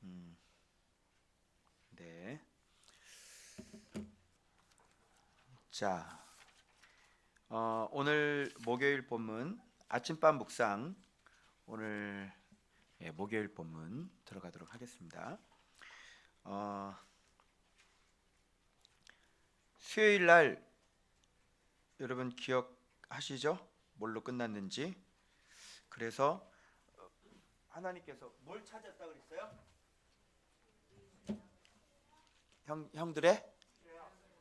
음, 네. 자, 오늘 목요일 본문 아침밥 묵상 오늘 목요일 본문 들어가도록 하겠습니다. 어, 수요일 날 여러분 기억하시죠? 뭘로 끝났는지. 그래서 하나님께서 뭘 찾았다 그랬어요? 형들의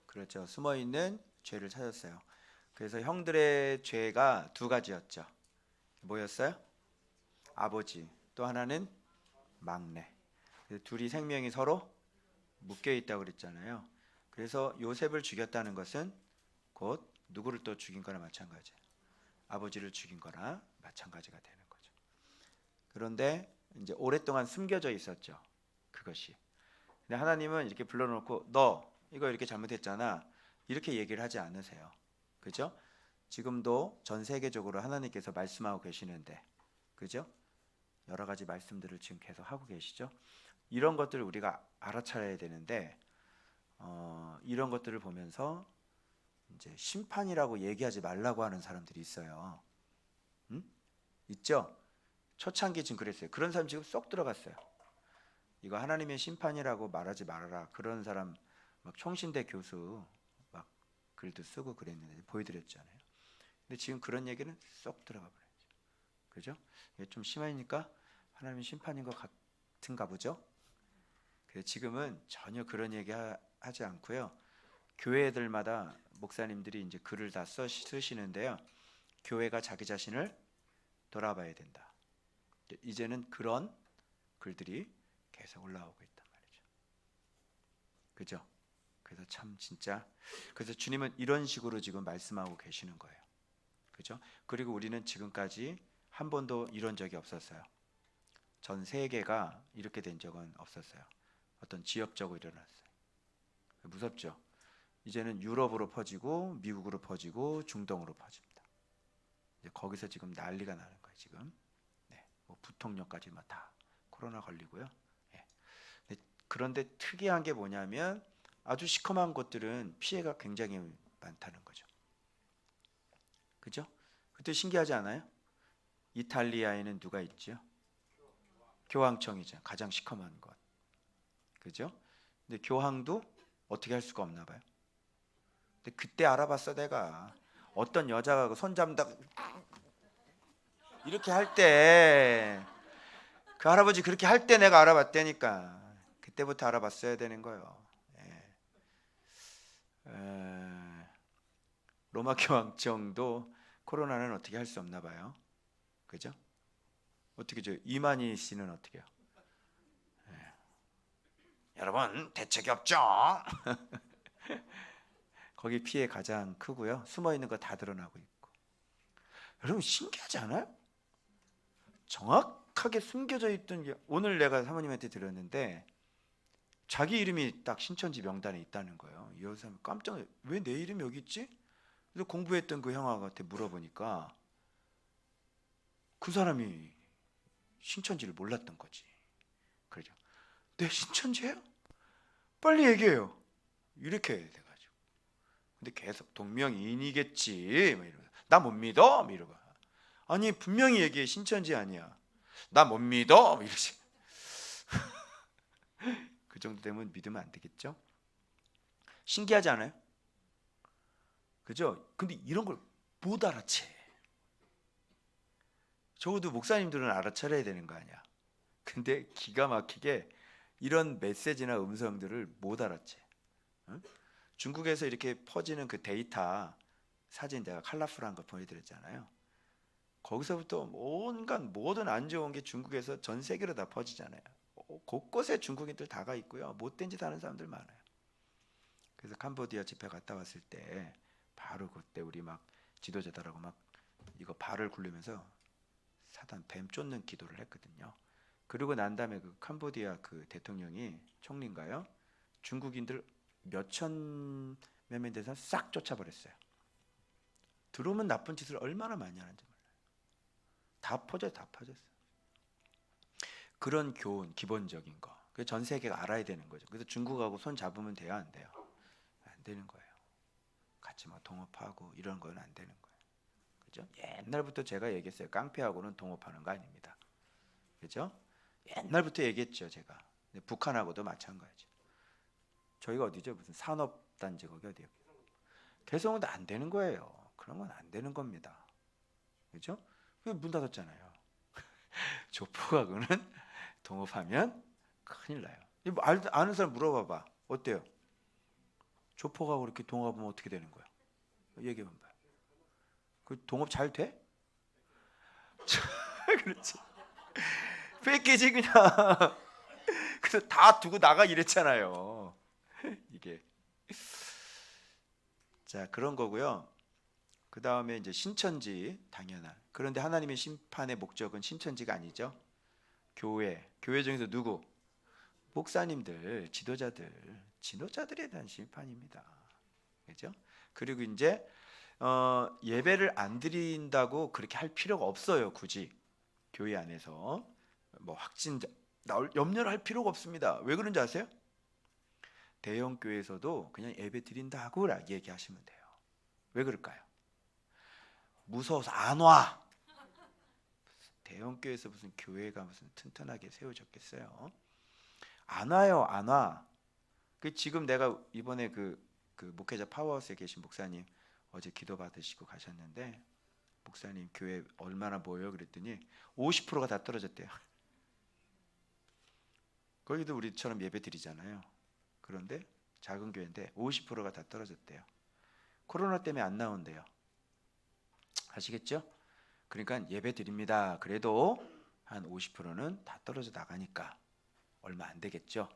그렇죠. 숨어 있는 죄를 찾았어요. 그래서 형들의 죄가 두 가지였죠. 뭐였어요? 아버지, 또 하나는 막내. 둘이 생명이 서로 묶여 있다고 그랬잖아요. 그래서 요셉을 죽였다는 것은 곧 누구를 또 죽인 거나 마찬가지예요. 아버지를 죽인 거나 마찬가지가 되는 거죠. 그런데 이제 오랫동안 숨겨져 있었죠. 그것이. 근데 하나님은 이렇게 불러놓고 너 이거 이렇게 잘못했잖아. 이렇게 얘기를 하지 않으세요. 그죠? 지금도 전 세계적으로 하나님께서 말씀하고 계시는데, 그죠? 여러 가지 말씀들을 지금 계속 하고 계시죠. 이런 것들을 우리가 알아차려야 되는데, 이런 것들을 보면서 이제 심판이라고 얘기하지 말라고 하는 사람들이 있어요. 응? 있죠? 초창기 지금 그랬어요. 그런 사람 지금 쏙 들어갔어요. 이거 하나님의 심판이라고 말하지 말아라. 그런 사람 막 총신대 교수 막 글도 쓰고 그랬는데 보여드렸잖아요. 근데 지금 그런 얘기는 쏙 들어가 버려요. 그죠? 이게 좀 심하니까 하나님의 심판인 것 같은가 보죠. 그래서 지금은 전혀 그런 얘기 하지 않고요. 교회들마다 목사님들이 이제 글을 다 쓰시는데요. 교회가 자기 자신을 돌아봐야 된다. 이제는 그런 글들이 계속 올라오고 있단 말이죠. 그죠? 그래서 참 진짜 그래서 주님은 이런 식으로 지금 말씀하고 계시는 거예요. 그죠? 그리고 우리는 지금까지 한 번도 이런 적이 없었어요. 전 세계가 이렇게 된 적은 없었어요. 어떤 지역적으로 일어났어요. 무섭죠? 이제는 유럽으로 퍼지고 미국으로 퍼지고 중동으로 퍼집니다. 이제 거기서 지금 난리가 나는 거예요. 지금 뭐 부통령까지 막 다 코로나 걸리고요. 예. 그런데 특이한 게 뭐냐면 아주 시커먼 것들은 피해가 굉장히 많다는 거죠. 그죠? 그때 신기하지 않아요? 이탈리아에는 누가 있죠? 교황청이죠. 가장 시커먼 것. 그죠? 근데 교황도 어떻게 할 수가 없나 봐요. 근데 그때 알아봤어 내가. 어떤 여자가 손잡다 이렇게 할 때 그 할아버지 그렇게 할 때 내가 알아봤다니까. 그때부터 알아봤어야 되는 거예요. 에, 로마 교황청도 코로나는 어떻게 할 수 없나 봐요. 그죠? 어떻게 저 이만희 씨는 어떻게 해요? 여러분 대책이 없죠. 거기 피해 가장 크고요. 숨어 있는 거 다 드러나고 있고. 여러분 신기하지 않아요? 정확하게 숨겨져 있던 게 오늘 내가 사모님한테 들었는데 자기 이름이 딱 신천지 명단에 있다는 거예요. 이 여사 깜짝 왜 내 이름이 여기 있지? 그래서 공부했던 그 형한테 물어보니까 그 사람이 신천지를 몰랐던 거지. 그러죠. 내 신천지예요? 빨리 얘기해요. 이렇게 돼가지고. 근데 계속 동명이인이겠지. 나 못 믿어. 이러고. 아니 분명히 얘기해 신천지 아니야. 나 못 믿어. 이러지. 그 정도 되면 믿으면 안 되겠죠? 신기하지 않아요? 그죠? 근데 이런 걸 못 알아채. 적어도 목사님들은 알아차려야 되는 거 아니야. 근데 기가 막히게 이런 메시지나 음성들을 못 알아채. 응? 중국에서 이렇게 퍼지는 그 데이터 사진 내가 컬러풀한 거 보여드렸잖아요. 거기서부터 온갖 모든 안 좋은 게 중국에서 전 세계로 다 퍼지잖아요. 곳곳에 중국인들 다가 있고요. 못된 짓 하는 사람들 많아요. 그래서 캄보디아 집회 갔다 왔을 때 바로 그때 우리 막 지도자들하고 막 이거 발을 굴리면서 사단 뱀 쫓는 기도를 했거든요. 그러고 난 다음에 그 캄보디아 그 대통령이 총리인가요? 중국인들 몇천 몇몇 대선 싹 쫓아버렸어요. 들어오면 나쁜 짓을 얼마나 많이 하는지 몰라요. 다 퍼져 다 퍼졌어요. 그런 교훈 기본적인 거 그 전 세계가 알아야 되는 거죠. 그래서 중국하고 손 잡으면 돼요, 안 돼요? 안 되는 거예요. 같이 막 동업하고 이런 건 안 되는 거예요. 그죠? 옛날부터 제가 얘기했어요. 깡패하고는 동업하는 거 아닙니다. 그죠? 옛날부터 얘기했죠, 제가. 근데 북한하고도 마찬가지. 저희가 어디죠? 무슨 산업단지 거기 어디요? 개성은 안 되는 거예요. 그런 건 안 되는 겁니다. 그죠? 문 닫았잖아요. 조폭하고는 동업하면 큰일 나요. 아는 사람 물어봐봐. 어때요? 조폭하고 이렇게 동업하면 어떻게 되는 거야? 얘기해봐. 그 동업 잘 돼? 그렇지. 뺏기지 그냥. 그래서 다 두고 나가 이랬잖아요. 이게. 자, 그런 거고요. 그 다음에 이제 신천지 당연한. 그런데 하나님의 심판의 목적은 신천지가 아니죠. 교회. 교회 중에서 누구? 목사님들, 지도자들에 대한 심판입니다. 그죠? 그리고 이제 예배를 안 드린다고 그렇게 할 필요가 없어요. 굳이 교회 안에서 뭐 확진자 나올 염려를 할 필요가 없습니다. 왜 그런지 아세요? 대형 교회에서도 그냥 예배 드린다고 얘기하시면 돼요. 왜 그럴까요? 무서워서 안 와. 대형 교회에서 무슨 교회가 무슨 튼튼하게 세워졌겠어요? 안 와요, 안 와. 그 지금 내가 이번에 그 목회자 파워하우스에 계신 목사님 어제 기도 받으시고 가셨는데 목사님 교회 얼마나 모여요? 그랬더니 50%가 다 떨어졌대요. 거기도 우리처럼 예배 드리잖아요. 그런데 작은 교회인데 50%가 다 떨어졌대요. 코로나 때문에 안 나온대요. 아시겠죠? 그러니까 예배 드립니다. 그래도 한 50%는 다 떨어져 나가니까 얼마 안 되겠죠?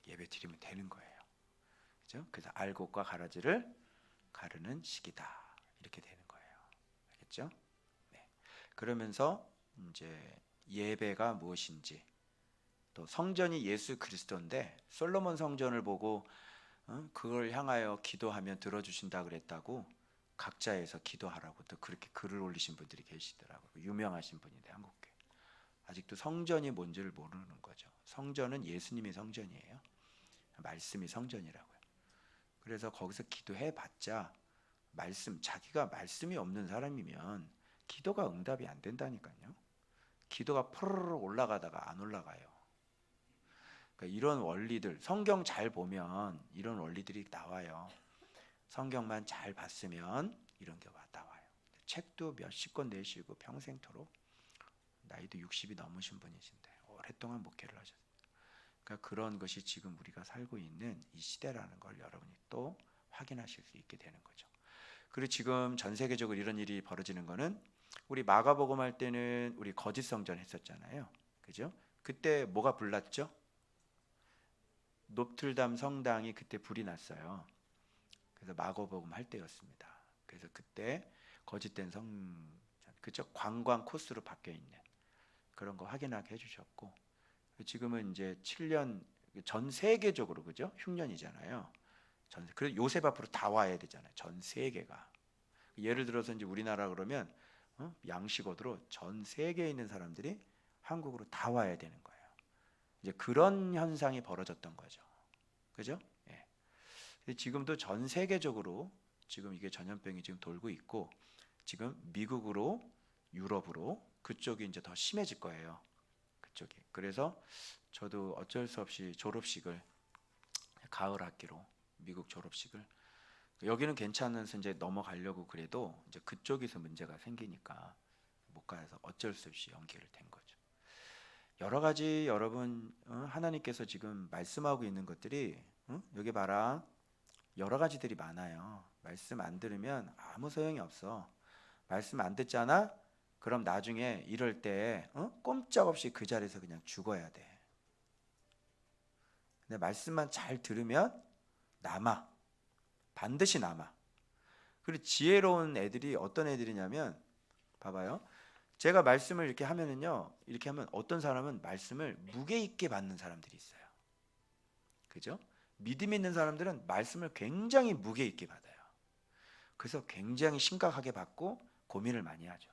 예배 드리면 되는 거예요. 그죠? 그래서 알곡과 가라지를 가르는 시기다. 이렇게 되는 거예요. 알겠죠? 네. 그러면서 이제 예배가 무엇인지 또 성전이 예수 그리스도인데 솔로몬 성전을 보고 그걸 향하여 기도하면 들어주신다 그랬다고 각자에서 기도하라고 또 그렇게 글을 올리신 분들이 계시더라고요. 유명하신 분인데 한국교회. 아직도 성전이 뭔지를 모르는 거죠. 성전은 예수님이 성전이에요. 말씀이 성전이라고요. 그래서 거기서 기도해 봤자 자기가 말씀이 없는 사람이면 기도가 응답이 안 된다니까요. 기도가 푸르르 올라가다가 안 올라가요. 그러니까 이런 원리들 성경 잘 보면 이런 원리들이 나와요. 성경만 잘 봤으면 이런 게 나와요. 책도 몇십 권 내시고 평생토록 나이도 60이 넘으신 분이신데 오랫동안 목회를 하셨어요. 그러니까 그런 것이 지금 우리가 살고 있는 이 시대라는 걸 여러분이 또 확인하실 수 있게 되는 거죠. 그리고 지금 전 세계적으로 이런 일이 벌어지는 거는 우리 마가복음 할 때는 우리 거짓 성전 했었잖아요. 그죠? 그때 뭐가 불났죠? 노틀담 성당이 그때 불이 났어요. 그래서 마가복음 할 때였습니다. 그래서 그때 거짓된 성전, 그죠? 관광 코스로 바뀌어 있는 그런 거 확인하게 해주셨고 지금은 이제 7년 전 세계적으로 그죠? 흉년이잖아요. 그래서 요셉 앞으로 다 와야 되잖아요. 전 세계가. 예를 들어서 이제 우리나라 그러면 양식어도로 전 세계에 있는 사람들이 한국으로 다 와야 되는 거예요. 이제 그런 현상이 벌어졌던 거죠. 그죠? 예. 지금도 전 세계적으로 지금 이게 전염병이 지금 돌고 있고 지금 미국으로 유럽으로 그쪽이 이제 더 심해질 거예요. 그쪽이. 그래서 저도 어쩔 수 없이 졸업식을 가을 학기로 미국 졸업식을 여기는 괜찮아서 이제 넘어가려고 그래도 이제 그쪽에서 문제가 생기니까 못 가서 어쩔 수 없이 연기를 된 거죠. 여러 가지 여러분 하나님께서 지금 말씀하고 있는 것들이 여기 봐라 여러 가지들이 많아요. 말씀 안 들으면 아무 소용이 없어. 말씀 안 듣잖아? 그럼 나중에 이럴 때 꼼짝없이 그 자리에서 그냥 죽어야 돼. 근데 말씀만 잘 들으면 남아. 반드시 남아. 그리고 지혜로운 애들이 어떤 애들이냐면 봐봐요. 제가 말씀을 이렇게 하면은요. 이렇게 하면 어떤 사람은 말씀을 무게 있게 받는 사람들이 있어요. 그죠? 믿음 있는 사람들은 말씀을 굉장히 무게 있게 받아요. 그래서 굉장히 심각하게 받고 고민을 많이 하죠.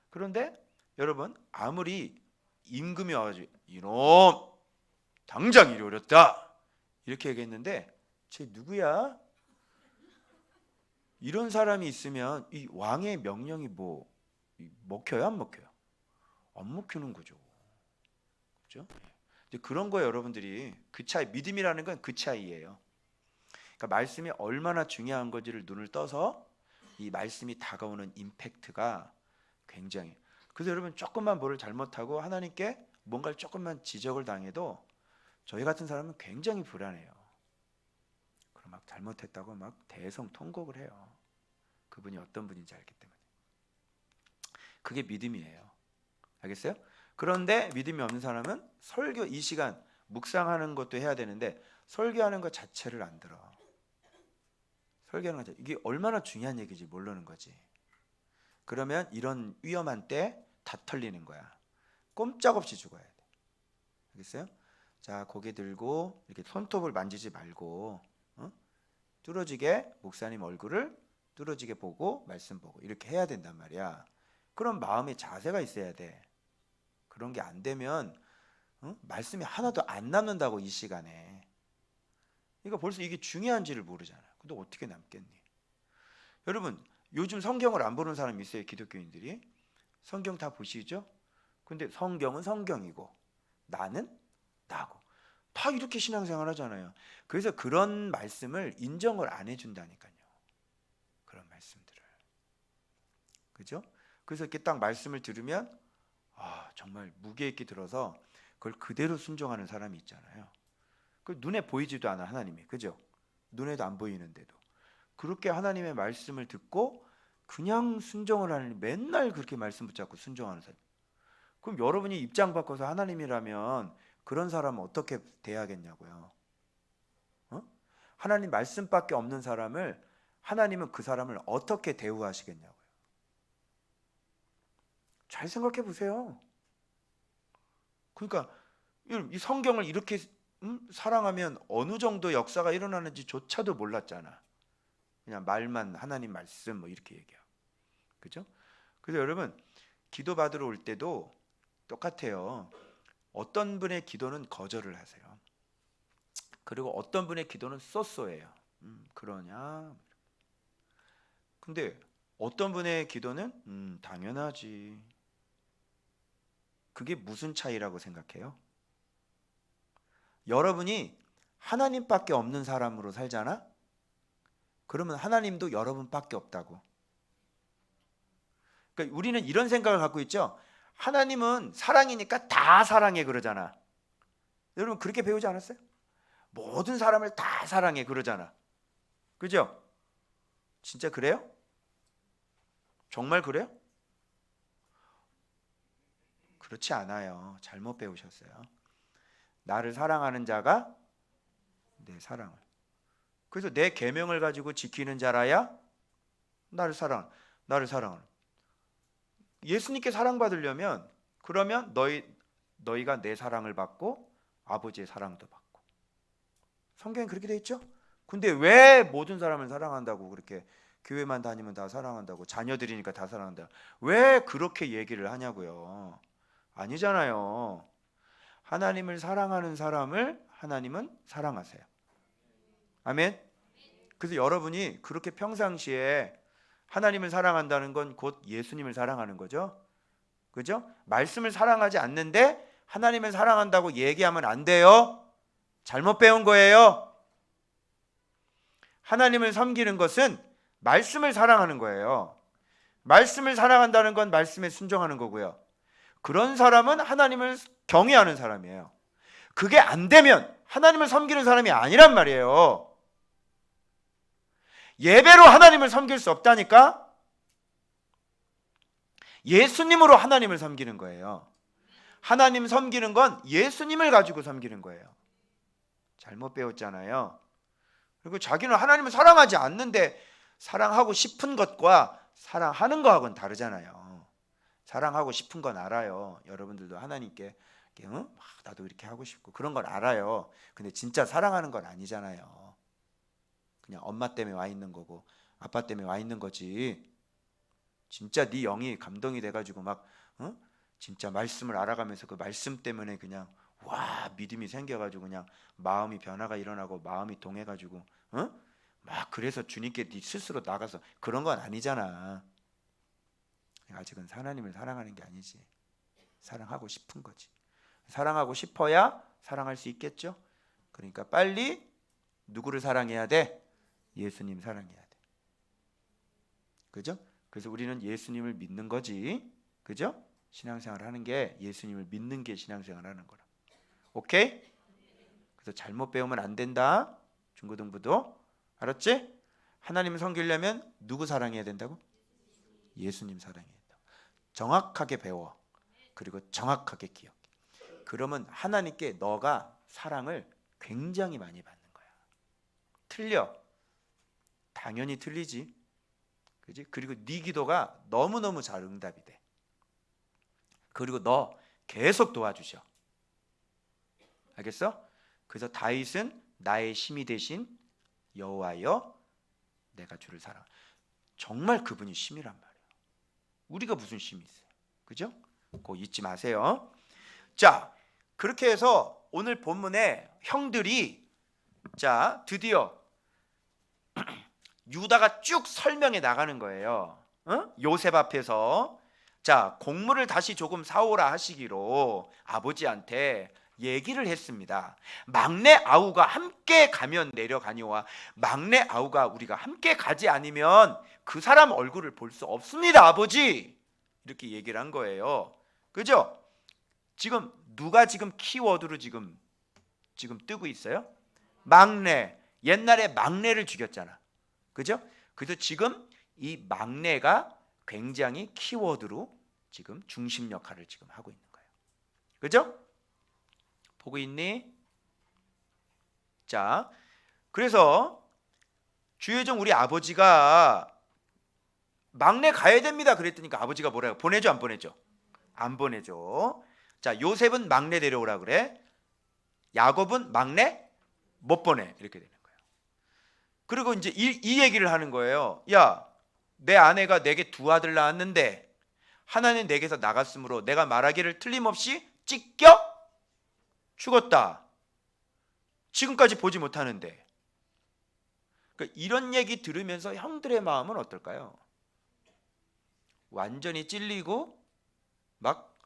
그런데 여러분 아무리 임금이 와가지고 이놈 당장 이리 오렸다 이렇게 얘기했는데 쟤 누구야? 이런 사람이 있으면 이 왕의 명령이 뭐 먹혀요 안 먹혀요? 안 먹히는 거죠. 그렇죠? 그런 거 여러분들이 그 차이, 믿음이라는 건 그 차이예요. 그러니까 말씀이 얼마나 중요한 건지를 눈을 떠서 이 말씀이 다가오는 임팩트가 굉장히. 그래서 여러분 조금만 뭐를 잘못하고 하나님께 뭔가를 조금만 지적을 당해도 저희 같은 사람은 굉장히 불안해요. 그럼 막 잘못했다고 막 대성통곡을 해요. 그분이 어떤 분인지 알기 때문에. 그게 믿음이에요. 알겠어요? 그런데 믿음이 없는 사람은 설교 이 시간 묵상하는 것도 해야 되는데 설교하는 것 자체를 안 들어. 설교하는 것 이게 얼마나 중요한 얘기인지 모르는 거지. 그러면 이런 위험한 때 다 털리는 거야. 꼼짝없이 죽어야 돼. 알겠어요? 자, 고개 들고 이렇게 손톱을 만지지 말고 뚫어지게 목사님 얼굴을 뚫어지게 보고 말씀 보고 이렇게 해야 된단 말이야. 그런 마음의 자세가 있어야 돼. 그런 게 안 되면 말씀이 하나도 안 남는다고 이 시간에. 그러니까 벌써 이게 중요한지를 모르잖아. 근데 어떻게 남겠니? 여러분 요즘 성경을 안 보는 사람이 있어요. 기독교인들이. 성경 다 보시죠? 근데 성경은 성경이고 나는 나고 다 이렇게 신앙생활 하잖아요. 그래서 그런 말씀을 인정을 안 해준다니까요. 그런 말씀들을. 그죠? 그래서 이렇게 딱 말씀을 들으면 정말 무게 있게 들어서 그걸 그대로 순종하는 사람이 있잖아요. 그 눈에 보이지도 않아 하나님이. 그죠? 눈에도 안 보이는데도 그렇게 하나님의 말씀을 듣고 그냥 순종을 하는, 맨날 그렇게 말씀 붙잡고 순종하는 사람. 그럼 여러분이 입장 바꿔서 하나님이라면 그런 사람은 어떻게 대하겠냐고요. 하나님 말씀밖에 없는 사람을 하나님은 그 사람을 어떻게 대우하시겠냐고요. 잘 생각해 보세요. 그러니까 이 성경을 이렇게 사랑하면 어느 정도 역사가 일어나는지조차도 몰랐잖아. 그냥 말만 하나님 말씀 뭐 이렇게 얘기하고. 그죠? 그래서 여러분 기도 받으러 올 때도 똑같아요. 어떤 분의 기도는 거절을 하세요. 그리고 어떤 분의 기도는 쏘쏘해요. 그러냐? 근데 어떤 분의 기도는 당연하지. 그게 무슨 차이라고 생각해요? 여러분이 하나님밖에 없는 사람으로 살잖아? 그러면 하나님도 여러분밖에 없다고. 그러니까 우리는 이런 생각을 갖고 있죠. 하나님은 사랑이니까 다 사랑해 그러잖아. 여러분 그렇게 배우지 않았어요? 모든 사람을 다 사랑해 그러잖아. 그죠? 진짜 그래요? 정말 그래요? 그렇지 않아요. 잘못 배우셨어요. 나를 사랑하는 자가 내 사랑을. 그래서 내 계명을 가지고 지키는 자라야 나를 사랑하는. 예수님께 사랑받으려면 그러면 너희가 내 사랑을 받고 아버지의 사랑도 받고. 성경에 그렇게 돼 있죠? 근데 왜 모든 사람을 사랑한다고 그렇게 교회만 다니면 다 사랑한다고 자녀들이니까 다 사랑한다. 왜 그렇게 얘기를 하냐고요. 아니잖아요. 하나님을 사랑하는 사람을 하나님은 사랑하세요. 아멘. 그래서 여러분이 그렇게 평상시에 하나님을 사랑한다는 건 곧 예수님을 사랑하는 거죠. 그죠? 말씀을 사랑하지 않는데 하나님을 사랑한다고 얘기하면 안 돼요. 잘못 배운 거예요. 하나님을 섬기는 것은 말씀을 사랑하는 거예요. 말씀을 사랑한다는 건 말씀에 순종하는 거고요. 그런 사람은 하나님을 경외하는 사람이에요. 그게 안 되면 하나님을 섬기는 사람이 아니란 말이에요. 예배로 하나님을 섬길 수 없다니까? 예수님으로 하나님을 섬기는 거예요. 하나님 섬기는 건 예수님을 가지고 섬기는 거예요. 잘못 배웠잖아요. 그리고 자기는 하나님을 사랑하지 않는데 사랑하고 싶은 것과 사랑하는 거하고는 다르잖아요. 사랑하고 싶은 건 알아요. 여러분들도 하나님께 나도 이렇게 하고 싶고 그런 건 알아요. 근데 진짜 사랑하는 건 아니잖아요. 그냥 엄마 때문에 와 있는 거고 아빠 때문에 와 있는 거지. 진짜 네 영이 감동이 돼가지고 막 진짜 말씀을 알아가면서 그 말씀 때문에 그냥 와, 믿음이 생겨가지고 그냥 마음이 변화가 일어나고 마음이 동해가지고 막 그래서 주님께 네 스스로 나가서 그런 건 아니잖아. 아직은 하나님을 사랑하는 게 아니지. 사랑하고 싶은 거지. 사랑하고 싶어야 사랑할 수 있겠죠. 그러니까 빨리 누구를 사랑해야 돼? 예수님 사랑해야 돼. 그죠? 그래서 우리는 예수님을 믿는 거지. 그죠? 신앙생활 하는 게 예수님을 믿는 게 신앙생활 하는 거라. 오케이? 그래서 잘못 배우면 안 된다. 중고등부도. 알았지? 하나님을 섬기려면 누구 사랑해야 된다고? 예수님 사랑해야 된다. 정확하게 배워. 그리고 정확하게 기억해. 그러면 하나님께 너가 사랑을 굉장히 많이 받는 거야. 틀려. 당연히 틀리지. 그지? 그리고 네 기도가 너무너무 잘 응답이 돼. 그리고 너 계속 도와주셔. 알겠어? 그래서 다윗은 나의 힘이 되신 여호와여 내가 주를 사랑. 정말 그분이 힘이란 말이야. 우리가 무슨 힘이 있어요? 그죠? 그거 잊지 마세요. 자, 그렇게 해서 오늘 본문에 형들이 자 드디어 유다가 쭉 설명해 나가는 거예요. 요셉 앞에서 자 곡물을 다시 조금 사오라 하시기로 아버지한테 얘기를 했습니다. 막내 아우가 함께 가면 내려가니와 막내 아우가 우리가 함께 가지 않으면 그 사람 얼굴을 볼 수 없습니다, 아버지. 이렇게 얘기를 한 거예요. 그죠? 지금 누가 지금 키워드로 지금 뜨고 있어요? 막내. 옛날에 막내를 죽였잖아. 그죠? 그래서 지금 이 막내가 굉장히 키워드로 지금 중심 역할을 지금 하고 있는 거예요. 그죠? 보고 있니? 자, 그래서 주혜정 우리 아버지가 막내 가야 됩니다 그랬더니까 아버지가 뭐라고? 보내줘 안 보내줘? 안 보내줘. 자, 요셉은 막내 데려오라 그래. 야곱은 막내 못 보내. 이렇게 되는 거예요. 그리고 이제 이 얘기를 하는 거예요. 야, 내 아내가 내게 두 아들 낳았는데 하나는 내게서 나갔으므로 내가 말하기를 틀림없이 찢겨 죽었다. 지금까지 보지 못하는데. 그러니까 이런 얘기 들으면서 형들의 마음은 어떨까요? 완전히 찔리고 막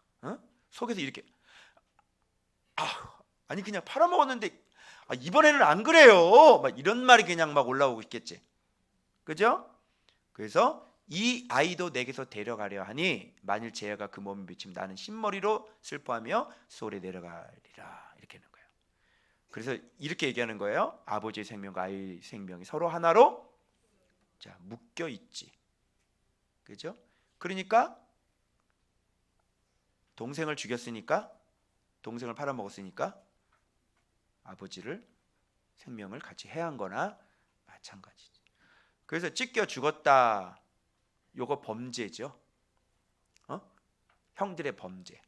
속에서 이렇게 아니 그냥 팔아먹었는데 이번에는 안 그래요. 막 이런 말이 그냥 막 올라오고 있겠지. 그죠? 그래서 이 아이도 내게서 데려가려 하니 만일 재해가 그 몸에 미치면 나는 흰머리로 슬퍼하며 소홀히 내려가리라. 이렇게 하는 거예요. 그래서 이렇게 얘기하는 거예요. 아버지의 생명과 아이의 생명이 서로 하나로 자 묶여 있지. 그죠? 그러니까 동생을 죽였으니까 동생을 팔아먹었으니까 아버지를 생명을 같이 해한 거나 마찬가지죠. 그래서 찢겨 죽었다. 요거 범죄죠. 형들의 범죄.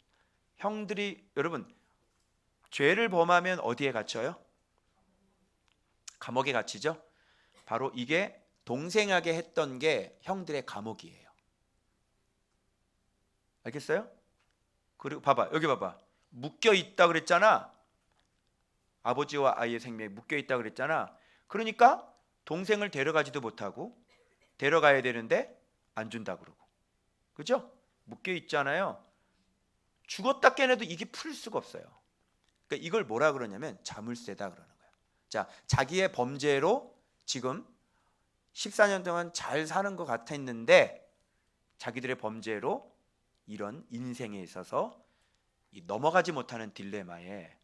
형들이 여러분 죄를 범하면 어디에 갇혀요? 감옥에 갇히죠. 바로 이게 동생에게 했던 게 형들의 감옥이에요. 알겠어요? 그리고 봐봐 여기 봐봐 묶여 있다 그랬잖아. 아버지와 아이의 생명이 묶여 있다 그랬잖아. 그러니까 동생을 데려가지도 못하고 데려가야 되는데 안 준다 그러고. 그죠? 묶여 있잖아요. 죽었다 깨내도 이게 풀 수가 없어요. 그러니까 이걸 뭐라 그러냐면 자물쇠다 그러는 거예요. 자, 자기의 범죄로 지금 14년 동안 잘 사는 것 같았는데 자기들의 범죄로 이런 인생에 있어서 넘어가지 못하는 딜레마에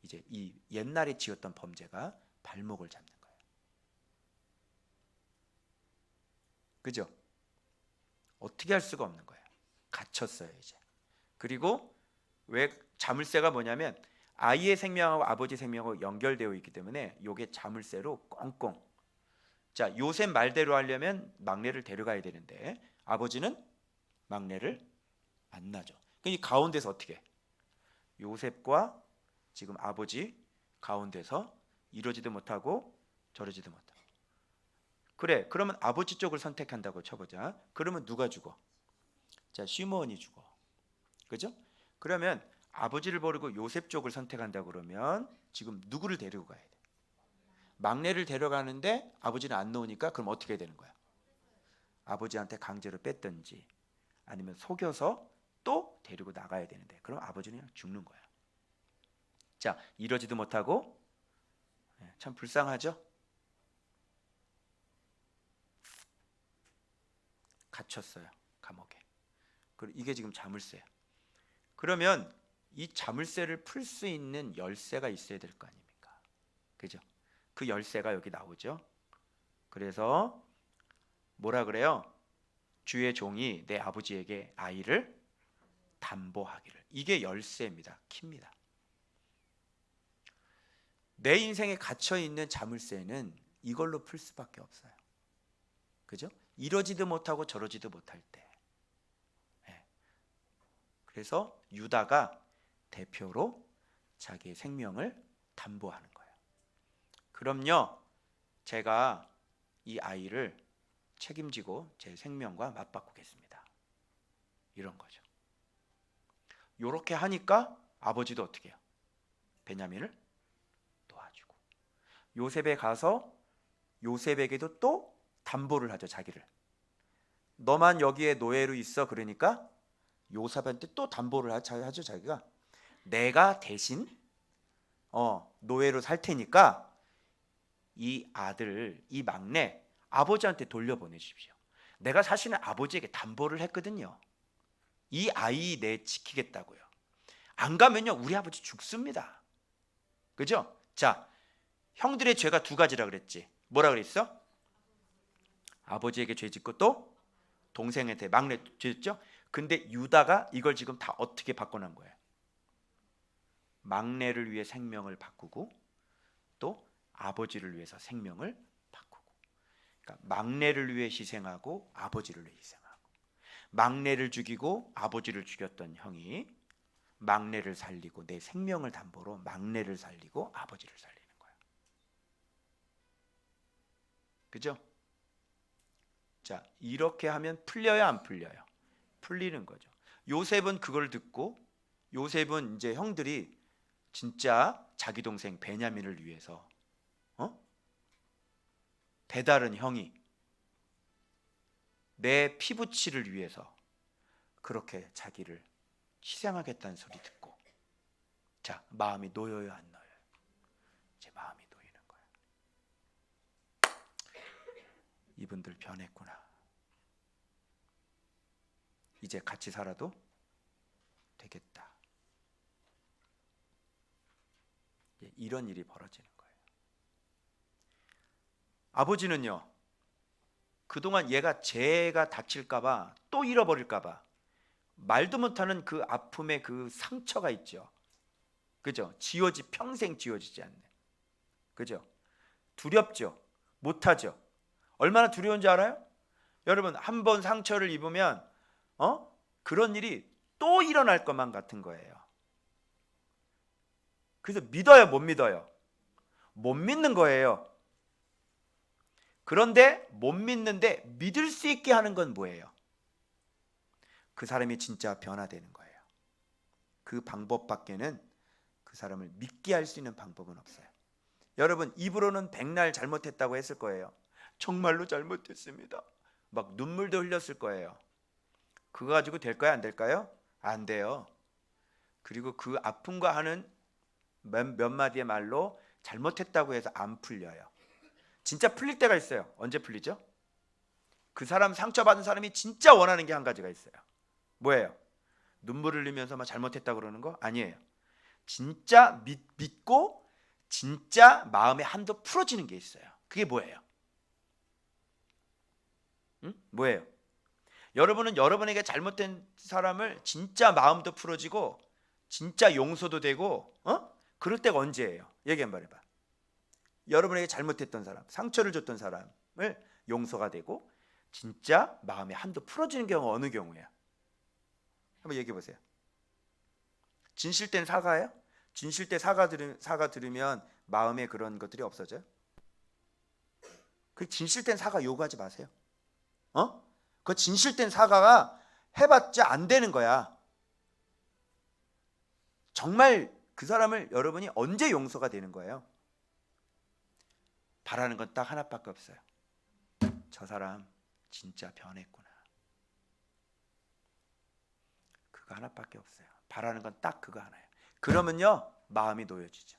이제 이 옛날에 지었던 범죄가 발목을 잡는 거예요. 그죠? 어떻게 할 수가 없는 거예요. 갇혔어요 이제. 그리고 왜 자물쇠가 뭐냐면 아이의 생명하고 아버지 생명하고 연결되어 있기 때문에 이게 자물쇠로 꽁꽁. 자, 요셉 말대로 하려면 막내를 데려가야 되는데 아버지는 막내를 안 놔줘. 이 가운데서 어떻게? 요셉과 지금 아버지 가운데서 이러지도 못하고 저러지도 못하고. 그래, 그러면 아버지 쪽을 선택한다고 쳐보자. 그러면 누가 죽어? 자, 시므온이 죽어. 그죠? 그러면 아버지를 버리고 요셉 쪽을 선택한다 그러면 지금 누구를 데리고 가야 돼? 막내를 데려가는데 아버지는 안 놓으니까 그럼 어떻게 되는 거야? 아버지한테 강제로 뺐든지 아니면 속여서 또 데리고 나가야 되는데 그럼 아버지는 그냥 죽는 거야. 자, 이러지도 못하고 참 불쌍하죠? 갇혔어요, 감옥에. 그리고 이게 지금 자물쇠야. 그러면 이 자물쇠를 풀 수 있는 열쇠가 있어야 될 거 아닙니까? 그죠? 그 열쇠가 여기 나오죠. 그래서 뭐라 그래요? 주의 종이 내 아버지에게 아이를 담보하기를. 이게 열쇠입니다. 키입니다. 내 인생에 갇혀 있는 자물쇠는 이걸로 풀 수밖에 없어요. 그죠? 이러지도 못하고 저러지도 못할 때. 그래서 유다가 대표로 자기의 생명을 담보하는 거예요. 그럼요, 제가 이 아이를 책임지고 제 생명과 맞바꾸겠습니다. 이런 거죠. 요렇게 하니까 아버지도 어떻게 해요? 베냐민을 도와주고, 요셉에 가서 요셉에게도 또 담보를 하죠. 자기를. 너만 여기에 노예로 있어. 그러니까 요셉한테 또 담보를 하죠. 자기가 내가 대신 노예로 살 테니까 이 아들, 이 막내 아버지한테 돌려보내십시오. 내가 사실은 아버지에게 담보를 했거든요. 이 아이 내 지키겠다고요. 안 가면요 우리 아버지 죽습니다. 그죠? 자, 형들의 죄가 두 가지라 그랬지. 뭐라 그랬어? 아버지에게 죄 짓고 또 동생한테 막내 죄 짓죠. 근데 유다가 이걸 지금 다 어떻게 바꿔놓은 거예요? 막내를 위해 생명을 바꾸고 또 아버지를 위해서 생명을 바꾸고. 그러니까 막내를 위해 희생하고 아버지를 위해 희생하고, 막내를 죽이고 아버지를 죽였던 형이 막내를 살리고 내 생명을 담보로 막내를 살리고 아버지를 살리는 거야. 그죠? 자, 이렇게 하면 풀려요, 안 풀려요? 풀리는 거죠. 요셉은 그걸 듣고, 요셉은 이제 형들이 진짜 자기 동생 베냐민을 위해서 배다른 형이 내 피부치를 위해서 그렇게 자기를 희생하겠다는 소리 듣고, 자, 마음이 놓여요, 안 놓여요? 제 마음이 놓이는 거예요. 이분들 변했구나. 이제 같이 살아도 되겠다. 이런 일이 벌어지는 거예요. 아버지는요, 그동안 얘가 죄가 다칠까봐 또 잃어버릴까봐 말도 못하는 그 아픔의 그 상처가 있죠. 그죠? 평생 지워지지 않는. 그죠? 두렵죠. 못하죠. 얼마나 두려운지 알아요? 여러분, 한 번 상처를 입으면 그런 일이 또 일어날 것만 같은 거예요. 그래서 믿어요, 못 믿어요? 못 믿는 거예요. 그런데 못 믿는데 믿을 수 있게 하는 건 뭐예요? 그 사람이 진짜 변화되는 거예요. 그 방법밖에는 그 사람을 믿게 할 수 있는 방법은 없어요. 여러분, 입으로는 백날 잘못했다고 했을 거예요. 정말로 잘못했습니다. 막 눈물도 흘렸을 거예요. 그거 가지고 될까요, 안 될까요? 안 돼요. 그리고 그 아픔과 하는 몇 마디의 말로 잘못했다고 해서 안 풀려요. 진짜 풀릴 때가 있어요. 언제 풀리죠? 그 사람, 상처받은 사람이 진짜 원하는 게 한 가지가 있어요. 뭐예요? 눈물을 흘리면서 막 잘못했다고 그러는 거? 아니에요. 진짜 믿고 진짜 마음의 한도 풀어지는 게 있어요. 그게 뭐예요? 뭐예요? 여러분은 여러분에게 잘못된 사람을 진짜 마음도 풀어지고 진짜 용서도 되고 그럴 때가 언제예요? 얘기 한번 해봐. 여러분에게 잘못했던 사람, 상처를 줬던 사람을 용서가 되고 진짜 마음의 한도 풀어지는 경우가 어느 경우야? 한번 얘기해 보세요. 진실된 사과예요? 진실된 사과 들으면 마음에 그런 것들이 없어져요? 그 진실된 사과 요구하지 마세요. 그 진실된 사과가 해봤자 안 되는 거야. 정말 그 사람을 여러분이 언제 용서가 되는 거예요? 바라는 건 딱 하나밖에 없어요. 저 사람 진짜 변했구나. 그거 하나밖에 없어요. 바라는 건 딱 그거 하나예요. 그러면요 마음이 놓여지죠.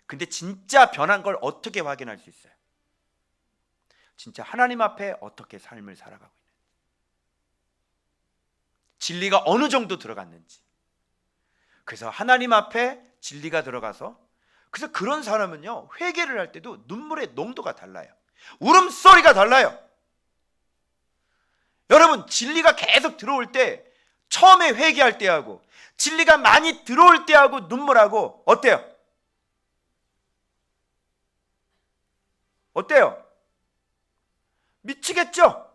근데 진짜 변한 걸 어떻게 확인할 수 있어요? 진짜 하나님 앞에 어떻게 삶을 살아가고 있는지, 진리가 어느 정도 들어갔는지. 그래서 하나님 앞에 진리가 들어가서, 그래서 그런 사람은요 회개를 할 때도 눈물의 농도가 달라요. 울음소리가 달라요. 여러분 진리가 계속 들어올 때, 처음에 회개할 때하고 진리가 많이 들어올 때하고 눈물하고 어때요? 어때요? 미치겠죠?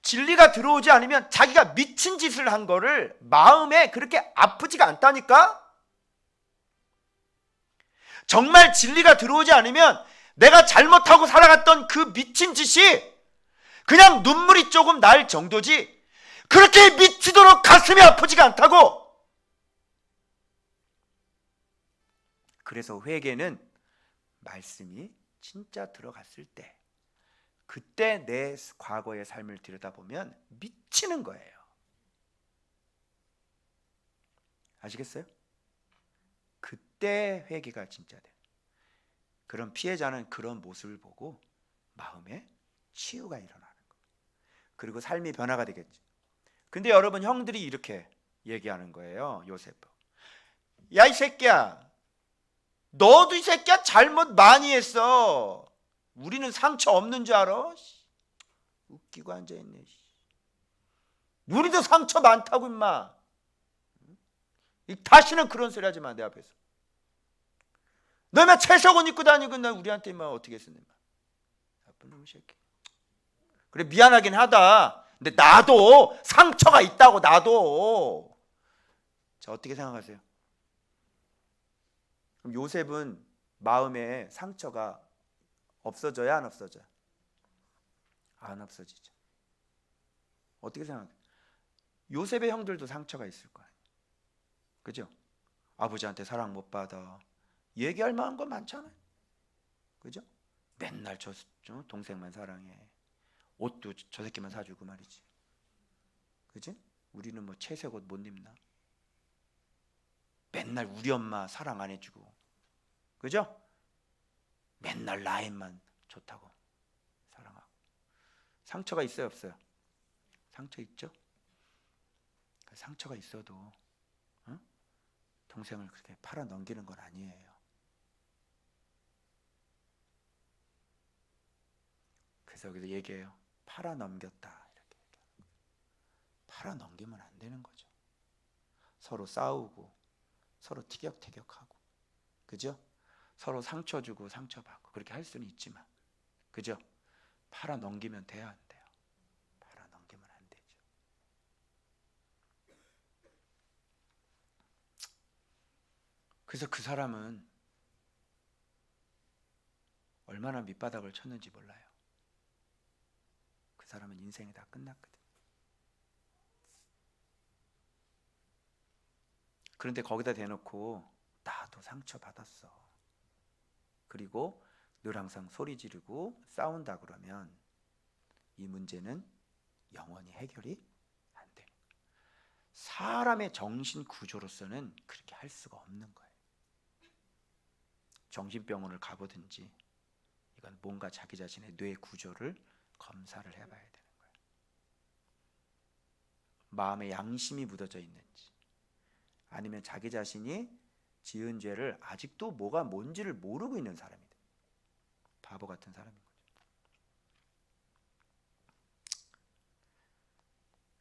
진리가 들어오지 않으면 자기가 미친 짓을 한 거를 마음에 그렇게 아프지가 않다니까? 정말 진리가 들어오지 않으면 내가 잘못하고 살아갔던 그 미친 짓이 그냥 눈물이 조금 날 정도지 그렇게 미치도록 가슴이 아프지가 않다고. 그래서 회개는 말씀이 진짜 들어갔을 때, 그때 내 과거의 삶을 들여다보면 미치는 거예요. 아시겠어요? 그때 회개가 진짜 돼요. 그런 피해자는 그런 모습을 보고 마음에 치유가 일어나는 거예요. 그리고 삶이 변화가 되겠죠. 근데 여러분, 형들이 이렇게 얘기하는 거예요. 요셉은, 야 이 새끼야, 너도 이 새끼야 잘못 많이 했어. 우리는 상처 없는 줄 알아? 웃기고 앉아있네. 우리도 상처 많다고 임마. 다시는 그런 소리 하지 마 내 앞에서. 너 왜 채석옷 입고 다니고 나 우리한테 임마 어떻게 했어 임마. 나쁜 놈의 새끼. 그래 미안하긴 하다. 근데 나도 상처가 있다고. 나도. 자, 어떻게 생각하세요? 그럼 요셉은 마음에 상처가 없어져야 안 없어져요? 안 없어지죠. 어떻게 생각해요? 요셉의 형들도 상처가 있을 거예요. 그죠? 아버지한테 사랑 못 받아. 얘기할 만한 거 많잖아요. 그죠? 맨날 저 동생만 사랑해. 옷도 저 새끼만 사주고 말이지. 그지? 우리는 뭐 채색 옷 못 입나? 맨날 우리 엄마 사랑 안 해주고. 그죠? 맨날 라인만 좋다고 사랑하고. 상처가 있어요 없어요? 상처 있죠? 상처가 있어도 동생을 그렇게 팔아 넘기는 건 아니에요. 그래서 여기서 얘기해요. 팔아 넘겼다. 이렇게 팔아 넘기면 안 되는 거죠. 서로 싸우고 서로 티격태격하고, 그죠? 서로 상처 주고 상처 받고 그렇게 할 수는 있지만, 그죠? 팔아 넘기면 돼야 안 돼요. 팔아 넘기면 안 되죠. 그래서 그 사람은 얼마나 밑바닥을 쳤는지 몰라요. 그 사람은 인생이 다 끝났거든. 그런데 거기다 대놓고 나도 상처받았어, 그리고 늘 항상 소리 지르고 싸운다 그러면 이 문제는 영원히 해결이 안 돼요. 사람의 정신 구조로서는 그렇게 할 수가 없는 거예요. 정신병원을 가보든지, 이건 뭔가 자기 자신의 뇌 구조를 검사를 해봐야 되는 거예요. 마음에 양심이 묻어져 있는지, 아니면 자기 자신이 지은 죄를 아직도 뭐가 뭔지를 모르고 있는 사람이다. 바보 같은 사람인 거죠.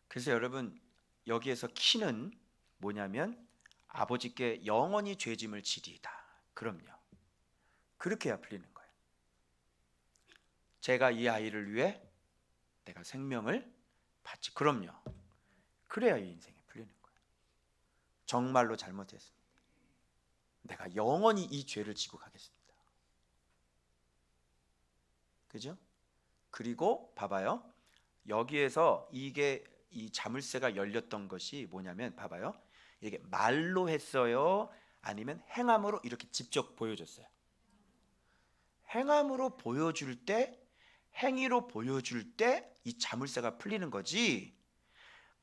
그래서 여러분, 여기에서 키는 뭐냐면 아버지께 영원히 죄짐을 지리이다. 그럼요. 그렇게 해야 풀리는 거예요. 제가 이 아이를 위해 내가 생명을 바치. 그럼요. 그래야 이 인생이 풀리는 거예요. 정말로 잘못했습니다. 내가 영원히 이 죄를 지고 가겠습니다. 그죠? 그리고 봐봐요. 여기에서 이게 이 자물쇠가 열렸던 것이 뭐냐면, 봐봐요. 이게 말로 했어요? 아니면 행함으로 이렇게 직접 보여줬어요? 행함으로 보여줄 때, 행위로 보여줄 때 이 자물쇠가 풀리는 거지.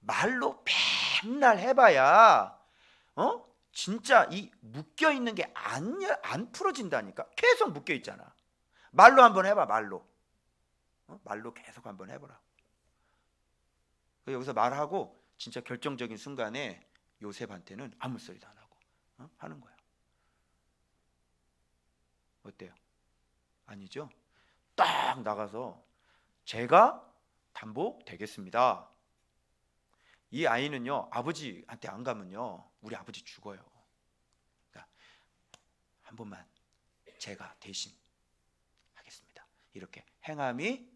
말로 맨날 해봐야 진짜 이 묶여 있는 게 안 풀어진다니까. 계속 묶여 있잖아. 말로 한번 해봐. 말로 말로 계속 한번 해보라. 여기서 말하고 진짜 결정적인 순간에 요셉한테는 아무 소리도 안 하고 하는 거야. 어때요? 아니죠? 딱 나가서 제가 담보 되겠습니다. 이 아이는요, 아버지한테 안 가면요, 우리 아버지 죽어요. 그러니까 한 번만 제가 대신 하겠습니다. 이렇게 행함이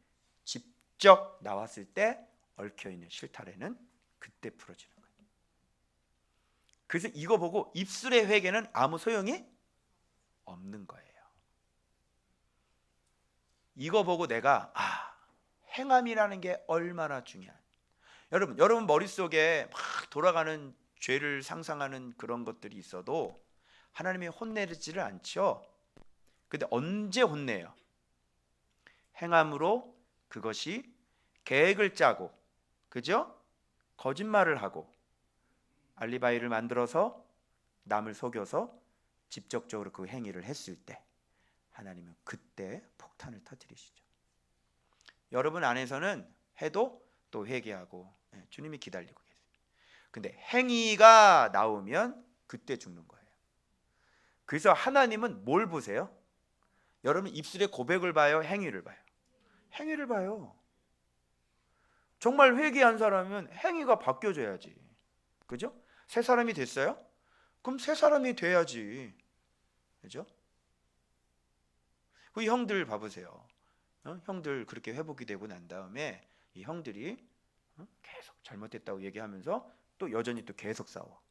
직접 나왔을 때 얽혀있는 실타래는 그때 풀어지는 거예요. 그래서 이거 보고 입술의 회개는 아무 소용이 없는 거예요. 이거 보고 내가 행함이라는 게 얼마나 중요한. 여러분 머릿속에 막 돌아가는 죄를 상상하는 그런 것들이 있어도 하나님이 혼내지를 않죠. 근데 언제 혼내요? 행함으로 그것이 계획을 짜고, 그죠? 거짓말을 하고 알리바이를 만들어서 남을 속여서 직접적으로 그 행위를 했을 때 하나님은 그때 폭탄을 터뜨리시죠. 여러분 안에서는 해도 또 회개하고 주님이 기다리고 계세요. 근데 행위가 나오면 그때 죽는 거예요. 그래서 하나님은 뭘 보세요? 여러분 입술의 고백을 봐요? 행위를 봐요? 행위를 봐요. 정말 회개한 사람은 행위가 바뀌어져야지. 그죠? 새 사람이 됐어요? 그럼 새 사람이 돼야지. 그죠? 그 형들 봐보세요. 형들 그렇게 회복이 되고 난 다음에 이 형들이 계속 잘못됐다고 얘기하면서 또 여전히 또 계속 싸워.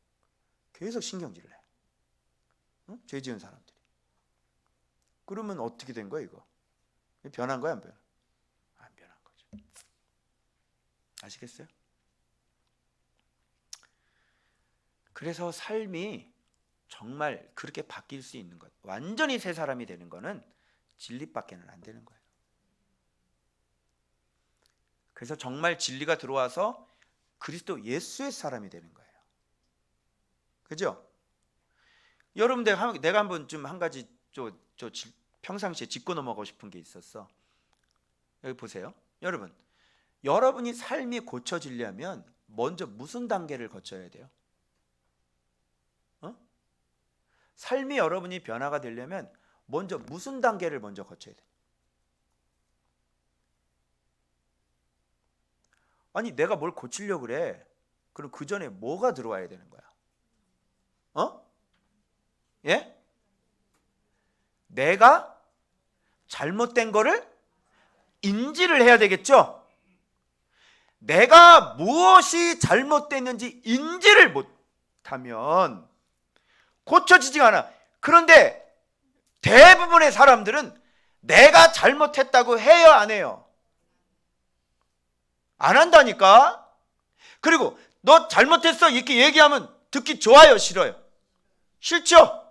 계속 신경질을 해. 죄 지은 사람들이. 그러면 어떻게 된 거야 이거? 변한 거야 안 변한? 안 변한 거죠. 아시겠어요? 그래서 삶이 정말 그렇게 바뀔 수 있는 것, 완전히 새 사람이 되는 거는 진리밖에는 안 되는 거예요. 그래서 정말 진리가 들어와서 그리스도 예수의 사람이 되는 거예요. 그죠? 여러분 내가 한번 좀 한 가지 평상시에 짚고 넘어가고 싶은 게 있었어. 여기 보세요. 여러분이 삶이 고쳐지려면 먼저 무슨 단계를 거쳐야 돼요? 삶이 여러분이 변화가 되려면 먼저 무슨 단계를 먼저 거쳐야 돼요? 아니 내가 뭘 고치려고 그래. 그럼 그 전에 뭐가 들어와야 되는 거야? 예? 내가 잘못된 거를 인지를 해야 되겠죠? 내가 무엇이 잘못됐는지 인지를 못하면 고쳐지지가 않아. 그런데 대부분의 사람들은 내가 잘못했다고 해요, 안 해요? 안 한다니까. 그리고 너 잘못했어 이렇게 얘기하면 듣기 좋아요, 싫어요? 싫죠?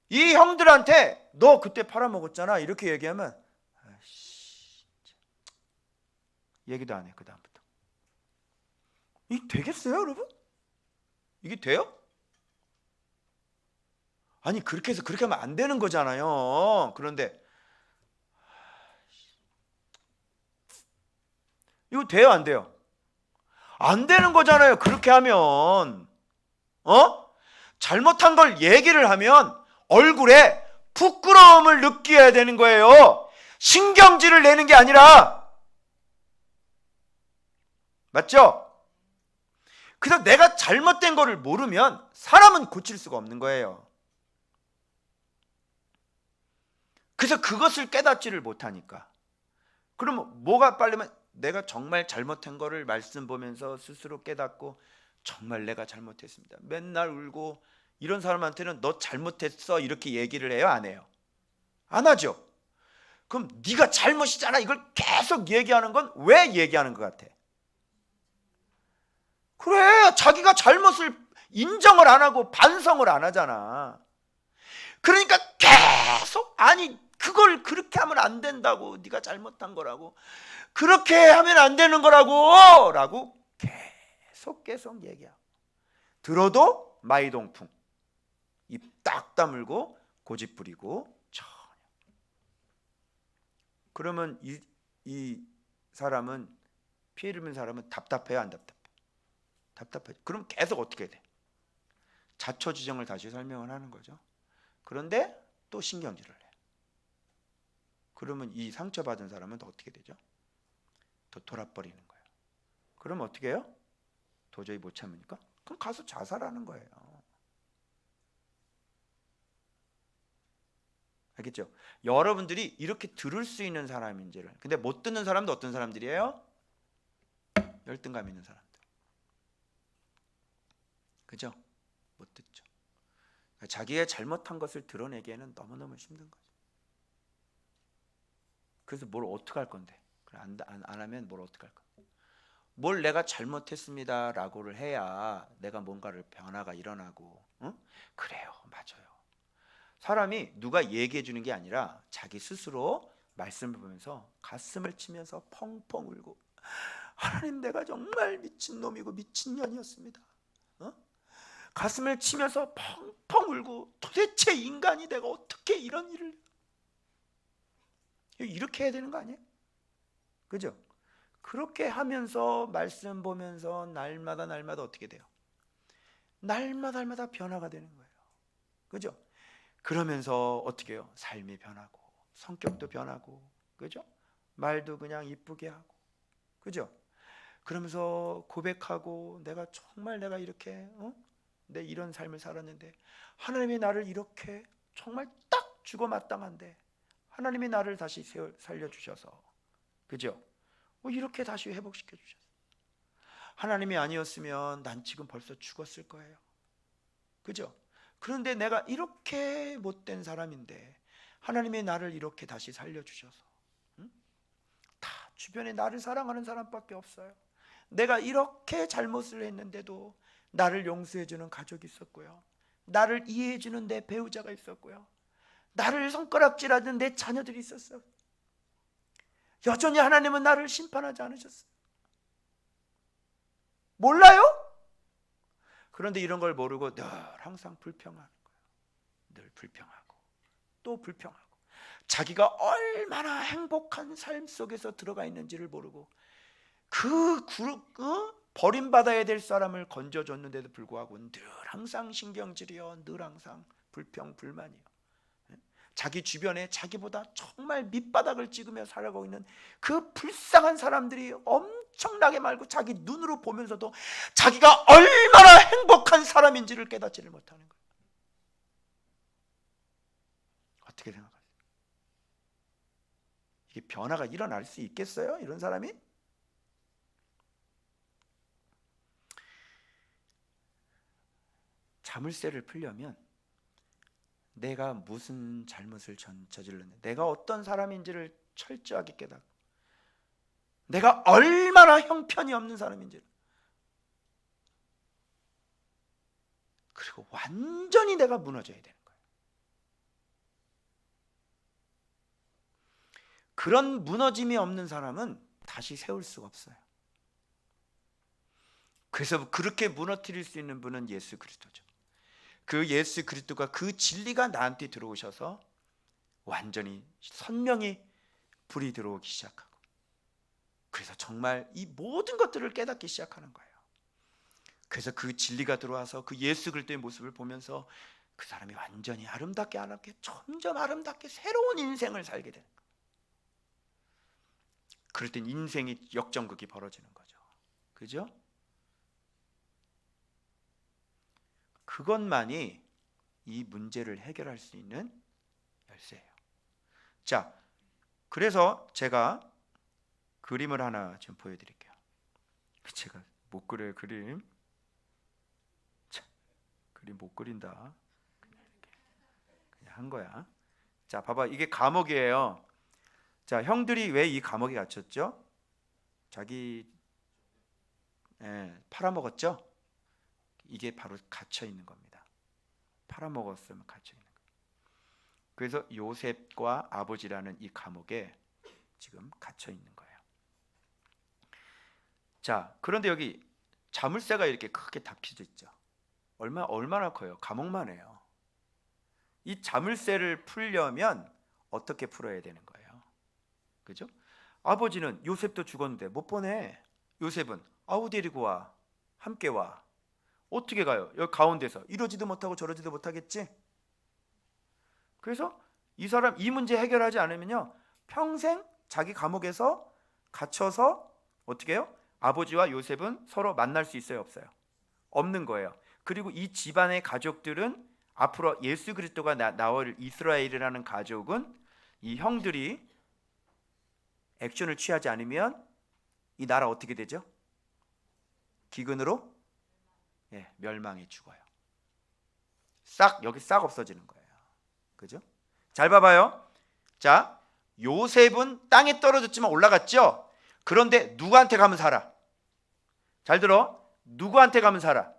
이 형들한테 너 그때 팔아먹었잖아 이렇게 얘기하면 얘기도 안 해. 그 다음부터 이게 되겠어요 여러분? 이게 돼요? 아니 그렇게 해서 그렇게 하면 안 되는 거잖아요. 그런데 이거 돼요 안 돼요? 안 되는 거잖아요. 그렇게 하면 잘못한 걸 얘기를 하면 얼굴에 부끄러움을 느껴야 되는 거예요. 신경질을 내는 게 아니라. 맞죠? 그래서 내가 잘못된 거를 모르면 사람은 고칠 수가 없는 거예요. 그래서 그것을 깨닫지를 못하니까. 그러면 뭐가 빠르면 내가 정말 잘못한 거를 말씀 보면서 스스로 깨닫고 정말 내가 잘못했습니다. 맨날 울고 이런 사람한테는 너 잘못했어 이렇게 얘기를 해요 안 해요? 안 하죠. 그럼 네가 잘못이잖아 이걸 계속 얘기하는 건 왜 얘기하는 것 같아? 그래, 자기가 잘못을 인정을 안 하고 반성을 안 하잖아. 그러니까 계속, 아니 그걸 그렇게 하면 안 된다고, 네가 잘못한 거라고, 그렇게 하면 안 되는 거라고 라고 계속 얘기하고, 들어도 마이동풍, 입 딱 다물고 고집 부리고 전혀. 그러면 이 사람은, 피해를 입은 사람은 답답해요, 안 답답해? 답답해. 그럼 계속 어떻게 돼? 자초지정을 다시 설명을 하는 거죠. 그런데 또 신경질을 해. 그러면 이 상처받은 사람은 또 어떻게 되죠? 또 돌아버리는 거예요. 그러면 어떻게 해요? 도저히 못 참으니까 그럼 가서 자살하는 거예요. 알겠죠? 여러분들이 이렇게 들을 수 있는 사람인지를. 근데 못 듣는 사람도 어떤 사람들이에요? 열등감 있는 사람들. 그죠? 못 듣죠. 자기의 잘못한 것을 드러내기에는 너무너무 힘든 거죠. 그래서 뭘 어떻게 할 건데? 안 하면 뭘 어떻게 할 건데? 뭘 내가 잘못했습니다 라고를 해야 내가 뭔가를 변화가 일어나고. 응? 그래요, 맞아요. 사람이 누가 얘기해 주는 게 아니라 자기 스스로 말씀을 보면서 가슴을 치면서 펑펑 울고, 하나님, 내가 정말 미친놈이고 미친년이었습니다. 가슴을 치면서 펑펑 울고, 도대체 인간이 내가 어떻게 이런 일을, 이렇게 해야 되는 거 아니에요? 그죠? 그렇게 하면서 말씀 보면서 날마다 어떻게 돼요? 날마다 변화가 되는 거예요. 그죠? 그러면서 어떻게 해요? 삶이 변하고 성격도 변하고, 그죠? 말도 그냥 이쁘게 하고, 그죠? 그러면서 고백하고, 내가 정말 내가 이렇게 내 이런 삶을 살았는데 하나님이 나를 이렇게 정말 딱 죽어 마땅한데 하나님이 나를 다시 살려주셔서, 그죠? 이렇게 다시 회복시켜 주셨어요. 하나님이 아니었으면 난 지금 벌써 죽었을 거예요. 그죠? 그런데 내가 이렇게 못된 사람인데 하나님이 나를 이렇게 다시 살려주셔서, 다 주변에 나를 사랑하는 사람밖에 없어요. 내가 이렇게 잘못을 했는데도 나를 용서해주는 가족이 있었고요, 나를 이해해주는 내 배우자가 있었고요, 나를 손가락질하는 내 자녀들이 있었어요. 여전히 하나님은 나를 심판하지 않으셨어요. 몰라요? 그런데 이런 걸 모르고 늘 항상 불평하는 거예요. 늘 불평하고 또 불평하고, 자기가 얼마나 행복한 삶 속에서 들어가 있는지를 모르고, 버림받아야 될 사람을 건져줬는데도 불구하고 늘 항상 신경질이요, 늘 항상 불평 불만이요. 자기 주변에 자기보다 정말 밑바닥을 찍으며 살아가고 있는 그 불쌍한 사람들이 엄청나게 많고, 자기 눈으로 보면서도 자기가 얼마나 행복한 사람인지를 깨닫지를 못하는 거예요. 어떻게 생각하세요? 이게 변화가 일어날 수 있겠어요? 이런 사람이? 자물쇠를 풀려면 내가 무슨 잘못을 저질렀는지, 내가 어떤 사람인지를 철저하게 깨닫고, 내가 얼마나 형편이 없는 사람인지를, 그리고 완전히 내가 무너져야 되는 거예요. 그런 무너짐이 없는 사람은 다시 세울 수가 없어요. 그래서 그렇게 무너뜨릴 수 있는 분은 예수 그리스도죠. 그 예수 그리스도가, 그 진리가 나한테 들어오셔서 완전히 선명히 불이 들어오기 시작하고, 그래서 정말 이 모든 것들을 깨닫기 시작하는 거예요. 그래서 그 진리가 들어와서 그 예수 그리스도의 모습을 보면서 그 사람이 완전히 아름답게 점점 아름답게 새로운 인생을 살게 되는 거예요. 그럴 땐 인생이 역전극이 벌어지는 거죠. 그죠? 그것만이 이 문제를 해결할 수 있는 열쇠예요. 자, 그래서 제가 그림을 하나 좀 보여드릴게요. 제가 못 그려요, 그림. 자, 그림 못 그린다. 그냥 한 거야. 자, 봐봐, 이게 감옥이에요. 자, 형들이 왜 이 감옥에 갇혔죠? 자기 팔아먹었죠? 이게 바로 갇혀 있는 겁니다. 팔아먹었으면 갇혀 있는 거예요. 그래서 요셉과 아버지라는 이 감옥에 지금 갇혀 있는 거예요. 자, 그런데 여기 자물쇠가 이렇게 크게 닫혀져 있죠. 얼마나 커요? 감옥만 해요. 이 자물쇠를 풀려면 어떻게 풀어야 되는 거예요? 그죠? 아버지는 요셉도 죽었는데 못 보내. 요셉은 아우 데리고 와. 함께 와. 어떻게 가요? 여기 가운데서 이러지도 못하고 저러지도 못하겠지? 그래서 이 문제 해결하지 않으면요, 평생 자기 감옥에서 갇혀서 어떻게 해요? 아버지와 요셉은 서로 만날 수 있어요, 없어요? 없는 거예요. 그리고 이 집안의 가족들은 앞으로 예수 그리스도가 나올 이스라엘이라는 가족은 이 형들이 액션을 취하지 않으면 이 나라 어떻게 되죠? 기근으로 멸망해 죽어요. 여기 싹 없어지는 거예요. 그죠? 잘 봐봐요. 자, 요셉은 땅에 떨어졌지만 올라갔죠? 그런데 누구한테 가면 살아? 잘 들어. 누구한테 가면 살아?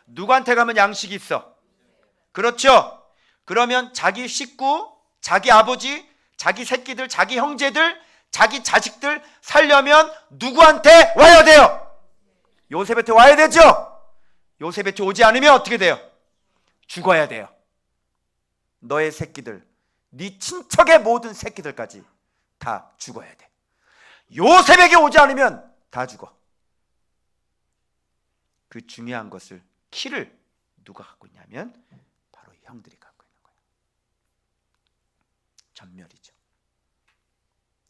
누구한테 가면 양식이 있어? 그렇죠? 그러면 자기 식구, 자기 아버지, 자기 새끼들, 자기 형제들, 자기 자식들 살려면 누구한테 와야 돼요? 요셉한테 와야 되죠? 요셉한테 오지 않으면 어떻게 돼요? 죽어야 돼요. 너의 새끼들, 네 친척의 모든 새끼들까지 다 죽어야 돼. 요셉에게 오지 않으면 다 죽어. 그 중요한 것을, 키를 누가 갖고 있냐면 바로 형들이 갖고 있는 거예요. 전멸이죠.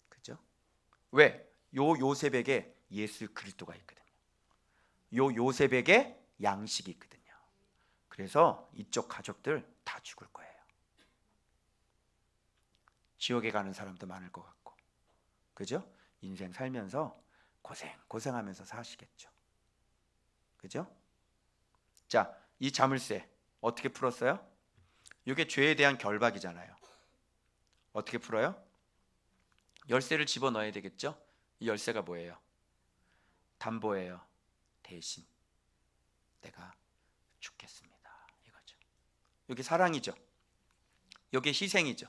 그죠? 왜? 요셉에게 예수 그리스도가 있거든요. 요셉에게 양식이 있거든요. 그래서 이쪽 가족들 다 죽을 거예요. 지옥에 가는 사람도 많을 것 같고, 그죠? 인생 살면서 고생하면서 사시겠죠. 그죠? 자, 이 자물쇠 어떻게 풀었어요? 이게 죄에 대한 결박이잖아요. 어떻게 풀어요? 열쇠를 집어넣어야 되겠죠? 이 열쇠가 뭐예요? 담보예요. 대신 내가 죽겠습니다, 이거죠. 이게 사랑이죠. 이게 희생이죠.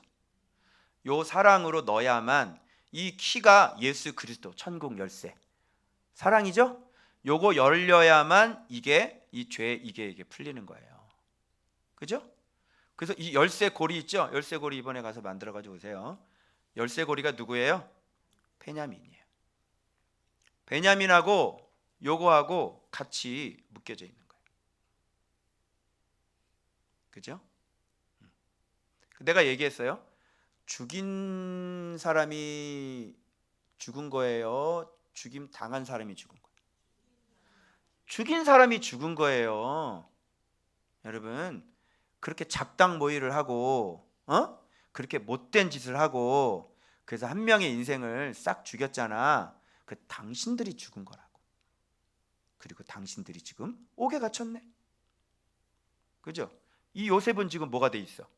요 사랑으로 넣어야만 이 키가 예수 그리스도 천국 열쇠, 사랑이죠. 요거 열려야만 이게 풀리는 거예요. 그죠? 그래서 이 열쇠 고리 있죠? 열쇠 고리 이번에 가서 만들어 가지고 오세요. 열쇠 고리가 누구예요? 베냐민이에요. 베냐민하고 요거하고 같이 묶여져 있는 거예요. 그죠? 내가 얘기했어요. 죽인 사람이 죽은 거예요? 죽임 당한 사람이 죽은 거예요? 죽인 사람이 죽은 거예요. 여러분, 그렇게 잡당 모의를 하고 그렇게 못된 짓을 하고 그래서 한 명의 인생을 싹 죽였잖아. 그 당신들이 죽은 거라고. 그리고 당신들이 지금 옥에 갇혔네. 그죠? 이 요셉은 지금 뭐가 돼 있어?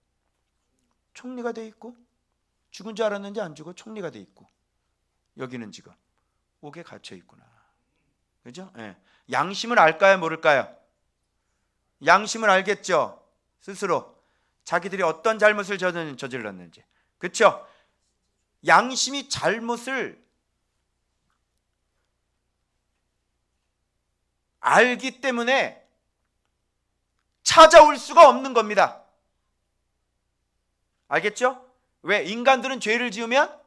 총리가 돼 있고, 죽은 줄 알았는지 안 죽어 총리가 돼 있고, 여기는 지금 옥에 갇혀 있구나. 그죠? 예. 양심을 알까요, 모를까요? 양심을 알겠죠. 스스로 자기들이 어떤 잘못을 저질렀는지. 그렇죠? 양심이 잘못을 알기 때문에 찾아올 수가 없는 겁니다. 알겠죠? 왜? 인간들은 죄를 지으면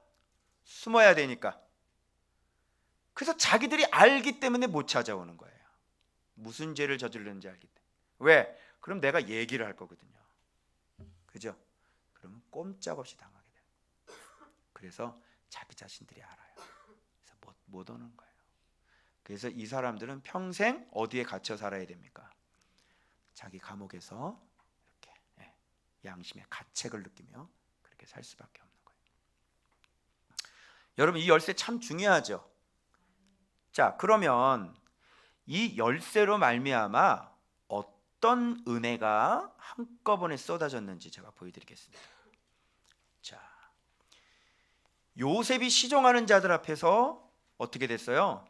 숨어야 되니까. 그래서 자기들이 알기 때문에 못 찾아오는 거예요. 무슨 죄를 저질렀는지 알기 때문에. 왜? 그럼 내가 얘기를 할 거거든요. 그죠? 그러면 꼼짝없이 당하게 돼요. 그래서 자기 자신들이 알아요. 그래서 못 오는 거예요. 그래서 이 사람들은 평생 어디에 갇혀 살아야 됩니까? 자기 감옥에서 이렇게 양심의 가책을 느끼며 그렇게 살 수밖에 없는 거예요. 여러분, 이 열쇠 참 중요하죠. 자, 그러면 이 열쇠로 말미암아 어떤 은혜가 한꺼번에 쏟아졌는지 제가 보여드리겠습니다. 자, 요셉이 시종하는 자들 앞에서 어떻게 됐어요?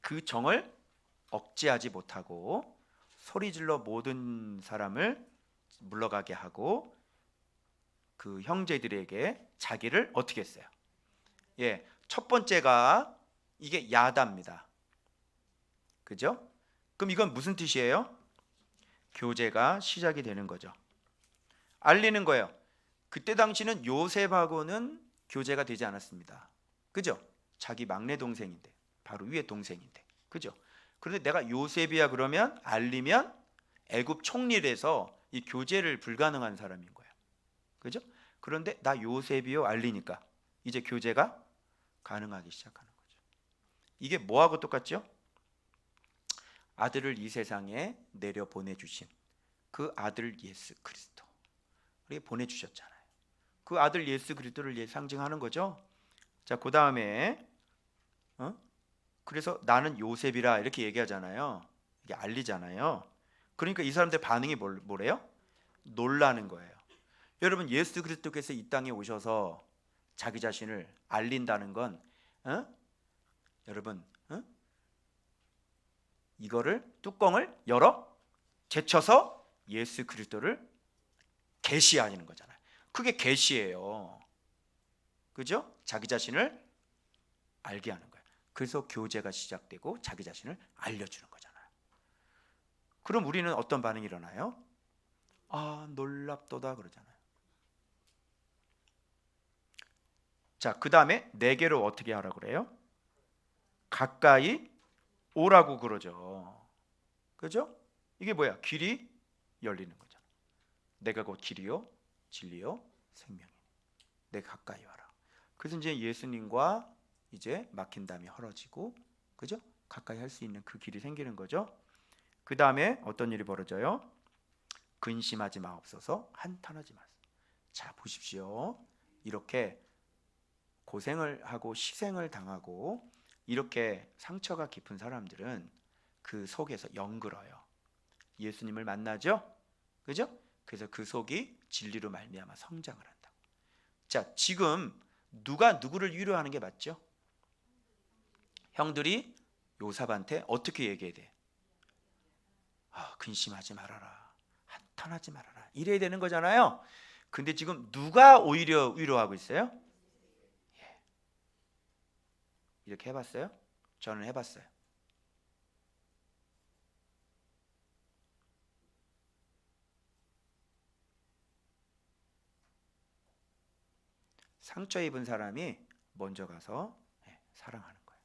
그 정을 억제하지 못하고 소리질러 모든 사람을 물러가게 하고 그 형제들에게 자기를 어떻게 했어요? 예, 첫 번째가 이게 야다입니다. 그죠? 그럼 이건 무슨 뜻이에요? 교제가 시작이 되는 거죠. 알리는 거예요. 그때 당시는 요셉하고는 교제가 되지 않았습니다. 그죠? 자기 막내 동생인데, 바로 위에 동생인데, 그죠? 그런데 내가 요셉이야 그러면 알리면 애굽 총리에서 이 교제를 불가능한 사람인 거예요. 그죠? 그런데 나 요셉이요 알리니까 이제 교제가 가능하기 시작하는 거죠. 이게 뭐하고 똑같죠? 아들을 이 세상에 내려 보내주신 그 아들 예수 그리스도 우리 보내주셨잖아요. 그 아들 예수 그리스도를 상징하는 거죠. 자, 그 다음에 그래서 나는 요셉이라 이렇게 얘기하잖아요. 이게 알리잖아요. 그러니까 이 사람들 반응이 뭐래요? 놀라는 거예요. 여러분, 예수 그리스도께서 이 땅에 오셔서 자기 자신을 알린다는 건 여러분 이거를 뚜껑을 열어 제쳐서 예수 그리스도를 계시하는 거잖아요. 그게 계시예요. 그죠? 자기 자신을 알게 하는 거예요. 그래서 교제가 시작되고 자기 자신을 알려주는 거잖아요. 그럼 우리는 어떤 반응이 일어나요? 아, 놀랍도다 그러잖아요. 자, 그 다음에 내게로 어떻게 하라고 그래요? 가까이 오라고 그러죠. 그죠? 이게 뭐야? 길이 열리는 거잖아. 내가 곧 길이요 진리요 생명이니 내가 가까이 와라. 그래서 이제 예수님과 이제 막힌 담이 헐어지고, 그죠? 가까이 할 수 있는 그 길이 생기는 거죠. 그 다음에 어떤 일이 벌어져요? 근심하지 마옵소서, 한탄하지 마세요. 자, 보십시오. 이렇게 고생을 하고 희생을 당하고 이렇게 상처가 깊은 사람들은 그 속에서 영글어요. 예수님을 만나죠, 그죠? 그래서 그 속이 진리로 말미암아 성장을 한다. 자, 지금 누가 누구를 위로하는 게 맞죠? 형들이 요셉한테 어떻게 얘기해야 돼? 아, 근심하지 말아라, 한탄하지 말아라, 이래야 되는 거잖아요. 근데 지금 누가 오히려 위로하고 있어요? 예. 이렇게 해봤어요? 저는 해봤어요. 상처 입은 사람이 먼저 가서 사랑하는 거예요.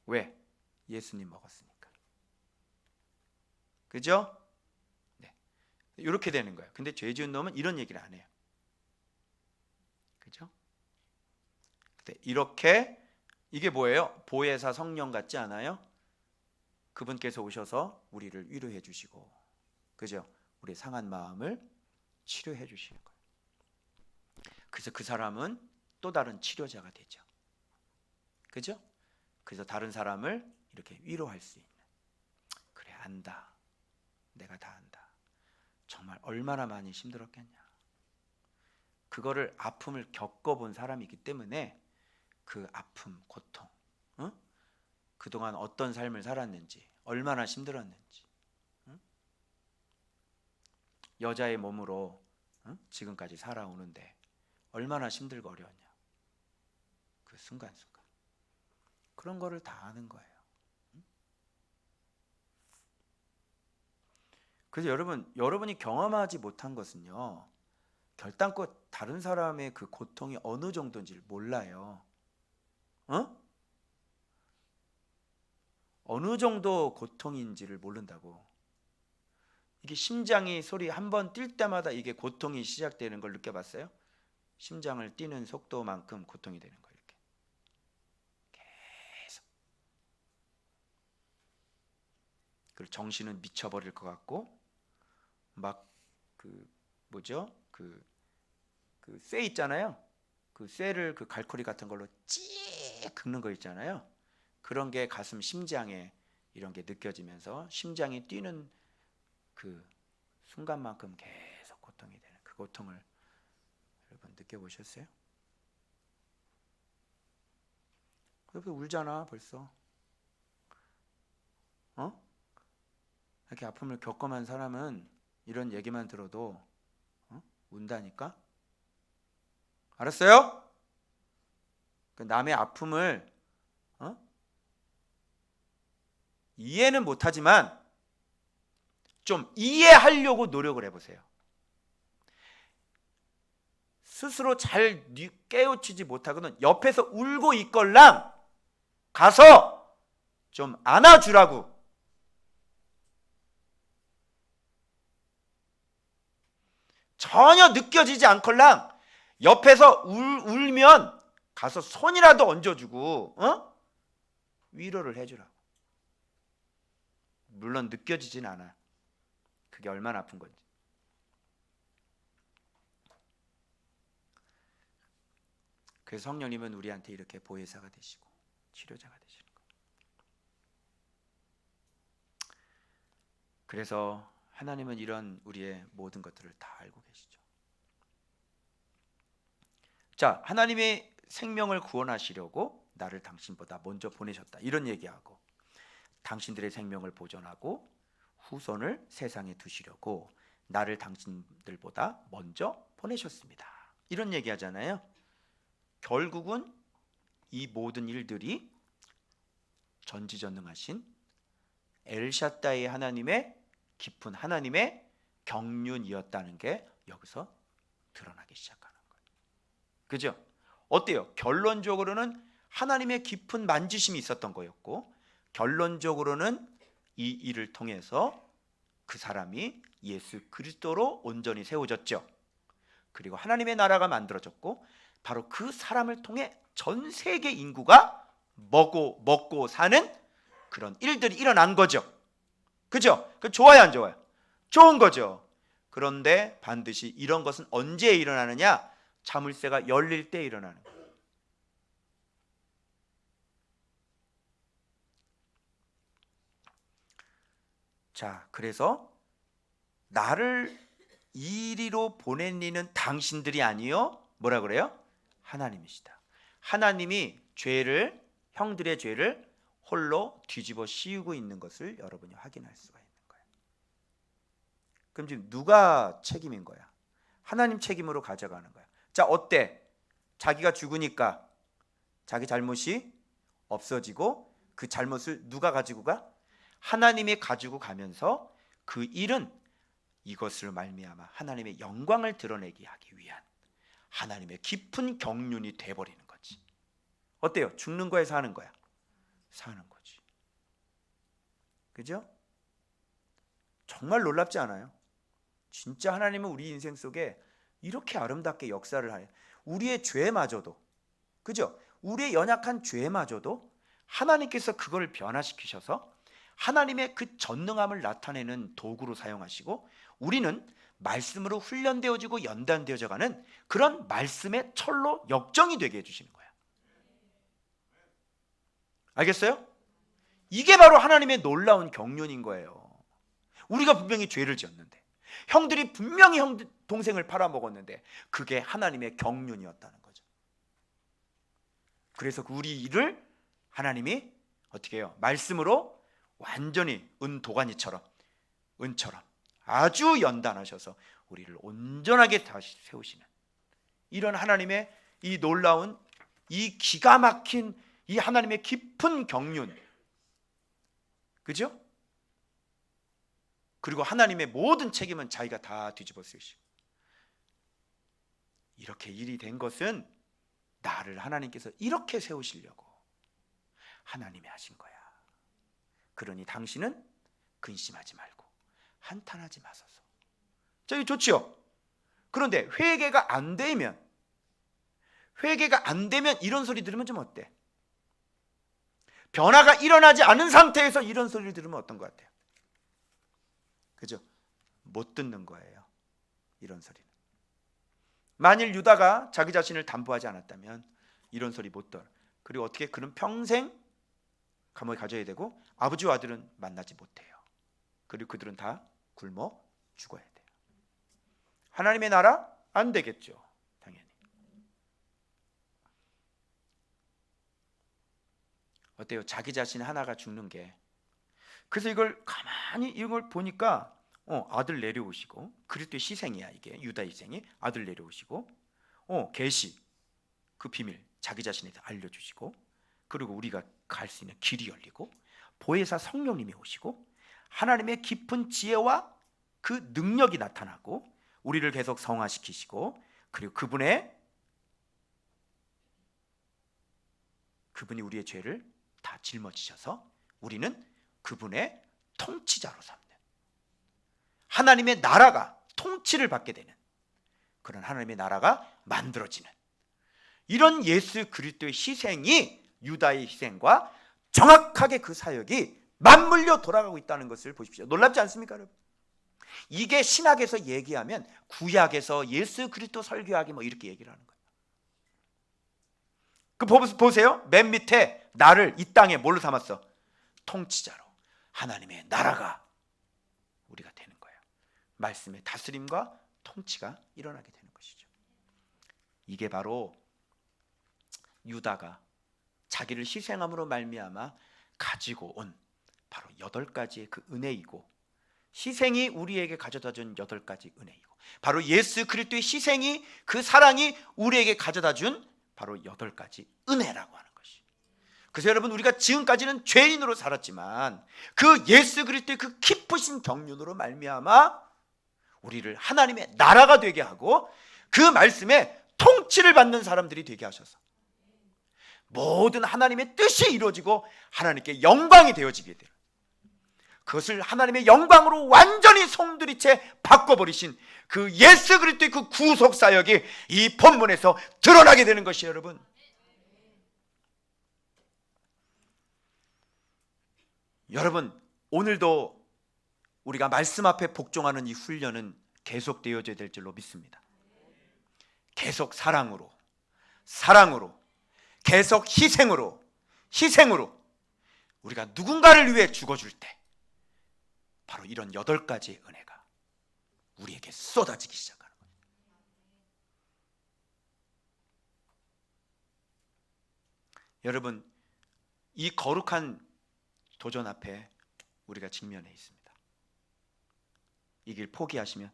왜? 예수님 먹었으니까. 그죠? 네. 이렇게 되는 거예요. 근데 죄 지은 놈은 이런 얘기를 안 해요. 그죠? 근데 이렇게 이게 뭐예요? 보혜사 성령 같지 않아요? 그분께서 오셔서 우리를 위로해 주시고, 그죠? 우리 상한 마음을 치료해 주시는 거예요. 그래서 그 사람은 또 다른 치료자가 되죠. 그죠? 그래서 다른 사람을 이렇게 위로할 수 있는. 그래, 안다. 내가 다 안다. 정말 얼마나 많이 힘들었겠냐. 그거를 아픔을 겪어본 사람이기 때문에 그 아픔, 고통, 그동안 어떤 삶을 살았는지, 얼마나 힘들었는지, 여자의 몸으로 지금까지 살아오는데 얼마나 힘들고 어려웠냐. 그 순간순간 그런 거를 다 아는 거예요. 그래서 여러분이 경험하지 못한 것은요, 결단코 다른 사람의 그 고통이 어느 정도인지를 몰라요. 어느 정도 고통인지를 모른다고. 이게 심장이 소리 한 번 뛸 때마다 이게 고통이 시작되는 걸 느껴봤어요? 심장을 뛰는 속도만큼 고통이 되는 거예요. 이렇게 계속. 그리고 정신은 미쳐버릴 것 같고, 막 그 뭐죠? 그 쇠 있잖아요. 그 쇠를 그 갈고리 같은 걸로 찌 긁는 거 있잖아요. 그런 게 가슴 심장에 이런 게 느껴지면서 심장이 뛰는 그 순간만큼 계속 고통이 되는 그 고통을 여러분 느껴보셨어요? 옆에 울잖아 벌써. 이렇게 아픔을 겪어만 사람은 이런 얘기만 들어도 운다니까. 알았어요? 남의 아픔을 이해는 못하지만 좀 이해하려고 노력을 해보세요. 스스로 잘 깨우치지 못하고는 옆에서 울고 있걸랑 가서 좀 안아주라고. 전혀 느껴지지 않걸랑 옆에서 울면 가서 손이라도 얹어주고 위로를 해주라고. 물론 느껴지진 않아. 그게 얼마나 아픈 건지. 그래서 성령님은 우리한테 이렇게 보혜사가 되시고 치료자가 되시는 거예요. 그래서 하나님은 이런 우리의 모든 것들을 다 알고 계시죠. 자, 하나님의 생명을 구원하시려고 나를 당신보다 먼저 보내셨다, 이런 얘기하고, 당신들의 생명을 보존하고 후손을 세상에 두시려고 나를 당신들보다 먼저 보내셨습니다, 이런 얘기하잖아요. 결국은 이 모든 일들이 전지전능하신 엘샤다이 하나님의 깊은 하나님의 경륜이었다는 게 여기서 드러나기 시작하는 거예요. 그죠? 어때요? 결론적으로는 하나님의 깊은 만지심이 있었던 거였고, 결론적으로는 이 일을 통해서 그 사람이 예수 그리스도로 온전히 세워졌죠. 그리고 하나님의 나라가 만들어졌고, 바로 그 사람을 통해 전 세계 인구가 먹고 사는 그런 일들이 일어난 거죠. 그죠? 그 좋아요, 안 좋아요? 좋은 거죠. 그런데 반드시 이런 것은 언제 일어나느냐? 자물쇠가 열릴 때 일어나는 거예요. 자, 그래서 나를 이리로 보낸 이는 당신들이 아니요, 뭐라 그래요? 하나님이시다. 하나님이 죄를, 형들의 죄를 홀로 뒤집어 씌우고 있는 것을 여러분이 확인할 수가 있는 거예요. 그럼 지금 누가 책임인 거야? 하나님 책임으로 가져가는 거야. 자, 어때? 자기가 죽으니까 자기 잘못이 없어지고 그 잘못을 누가 가지고 가? 하나님이 가지고 가면서 그 일은 이것을 말미암아 하나님의 영광을 드러내게 하기 위한 하나님의 깊은 경륜이 돼버리는 거지. 어때요? 죽는 거야, 사는 거야? 사는 거지. 그죠? 정말 놀랍지 않아요? 진짜 하나님은 우리 인생 속에 이렇게 아름답게 역사를 하요. 우리의 죄마저도, 그죠? 우리의 연약한 죄마저도 하나님께서 그걸 변화시키셔서 하나님의 그 전능함을 나타내는 도구로 사용하시고, 우리는 말씀으로 훈련되어지고 연단되어져가는 그런 말씀의 철로 역정이 되게 해주시는 거야. 알겠어요? 이게 바로 하나님의 놀라운 경륜인 거예요. 우리가 분명히 죄를 지었는데, 형들이 분명히 동생을 팔아먹었는데, 그게 하나님의 경륜이었다는 거죠. 그래서 우리 일을 하나님이 어떻게 해요? 말씀으로 완전히 은도가니처럼, 은처럼 아주 연단하셔서 우리를 온전하게 다시 세우시는 이런 하나님의 이 놀라운, 이 기가 막힌 이 하나님의 깊은 경륜, 그죠? 그리고 하나님의 모든 책임은 자기가 다 뒤집어 쓰시고, 이렇게 일이 된 것은 나를 하나님께서 이렇게 세우시려고 하나님이 하신 거야. 그러니 당신은 근심하지 말고 한탄하지 마소서. 저기 좋지요? 그런데 회개가 안 되면 이런 소리 들으면 좀 어때? 변화가 일어나지 않은 상태에서 이런 소리를 들으면 어떤 것 같아요? 그죠? 못 듣는 거예요, 이런 소리는. 만일 유다가 자기 자신을 담보하지 않았다면 이런 소리 못 들어. 그리고 어떻게 그는 평생 감옥에 가져야 되고 아버지와 아들은 만나지 못해요. 그리고 그들은 다 굶어 죽어야 돼요. 하나님의 나라 안 되겠죠, 당연히. 어때요? 자기 자신 하나가 죽는 게. 그래서 이걸 가만히 이걸 보니까 아들 내려오시고, 그리스도의 희생이야. 이게 유다 희생이 아들 내려오시고, 계시 그 비밀 자기 자신에 대해 알려주시고, 그리고 우리가 갈 수 있는 길이 열리고, 보혜사 성령님이 오시고, 하나님의 깊은 지혜와 그 능력이 나타나고, 우리를 계속 성화시키시고, 그리고 그분이 우리의 죄를 다 짊어지셔서 우리는 그분의 통치자로 삼는, 하나님의 나라가 통치를 받게 되는 그런 하나님의 나라가 만들어지는, 이런 예수 그리스도의 희생이, 유다의 희생과 정확하게 그 사역이 맞물려 돌아가고 있다는 것을 보십시오. 놀랍지 않습니까, 여러분? 이게 신학에서 얘기하면 구약에서 예수 그리스도 설교하기 뭐 이렇게 얘기를 하는 거예요. 그 보세요. 맨 밑에 나를 이 땅에 뭘로 삼았어? 통치자로. 하나님의 나라가 우리가 되는 거예요. 말씀의 다스림과 통치가 일어나게 되는 것이죠. 이게 바로 유다가 자기를 희생함으로 말미암아 가지고 온 바로 8가지의 그 은혜이고, 희생이 우리에게 가져다준 8가지 은혜이고, 바로 예수 그리스도의 희생이, 그 사랑이 우리에게 가져다준 바로 8가지 은혜라고 하는 것이. 그래서 여러분, 우리가 지금까지는 죄인으로 살았지만 그 예수 그리스도의 그 깊으신 경륜으로 말미암아 우리를 하나님의 나라가 되게 하고, 그 말씀에 통치를 받는 사람들이 되게 하셔서 모든 하나님의 뜻이 이루어지고 하나님께 영광이 되어지게 돼요. 그것을 하나님의 영광으로 완전히 송두리째 바꿔버리신 그 예수 그리스도의 그 구속 사역이 이 본문에서 드러나게 되는 것이에요, 여러분. 여러분, 오늘도 우리가 말씀 앞에 복종하는 이 훈련은 계속되어져야 될 줄로 믿습니다. 계속 사랑으로, 계속 희생으로 우리가 누군가를 위해 죽어줄 때 바로 이런 8가지의 은혜가 우리에게 쏟아지기 시작하는 거예요. 여러분, 이 거룩한 도전 앞에 우리가 직면해 있습니다. 이 길 포기하시면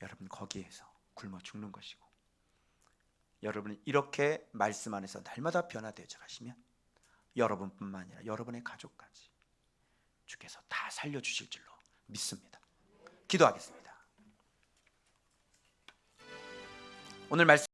여러분 거기에서 굶어 죽는 것이고, 여러분이 이렇게 말씀 안에서 날마다 변화되어 가시면 여러분뿐만 아니라 여러분의 가족까지 주께서 다 살려주실 줄로 믿습니다. 기도하겠습니다. 오늘 말씀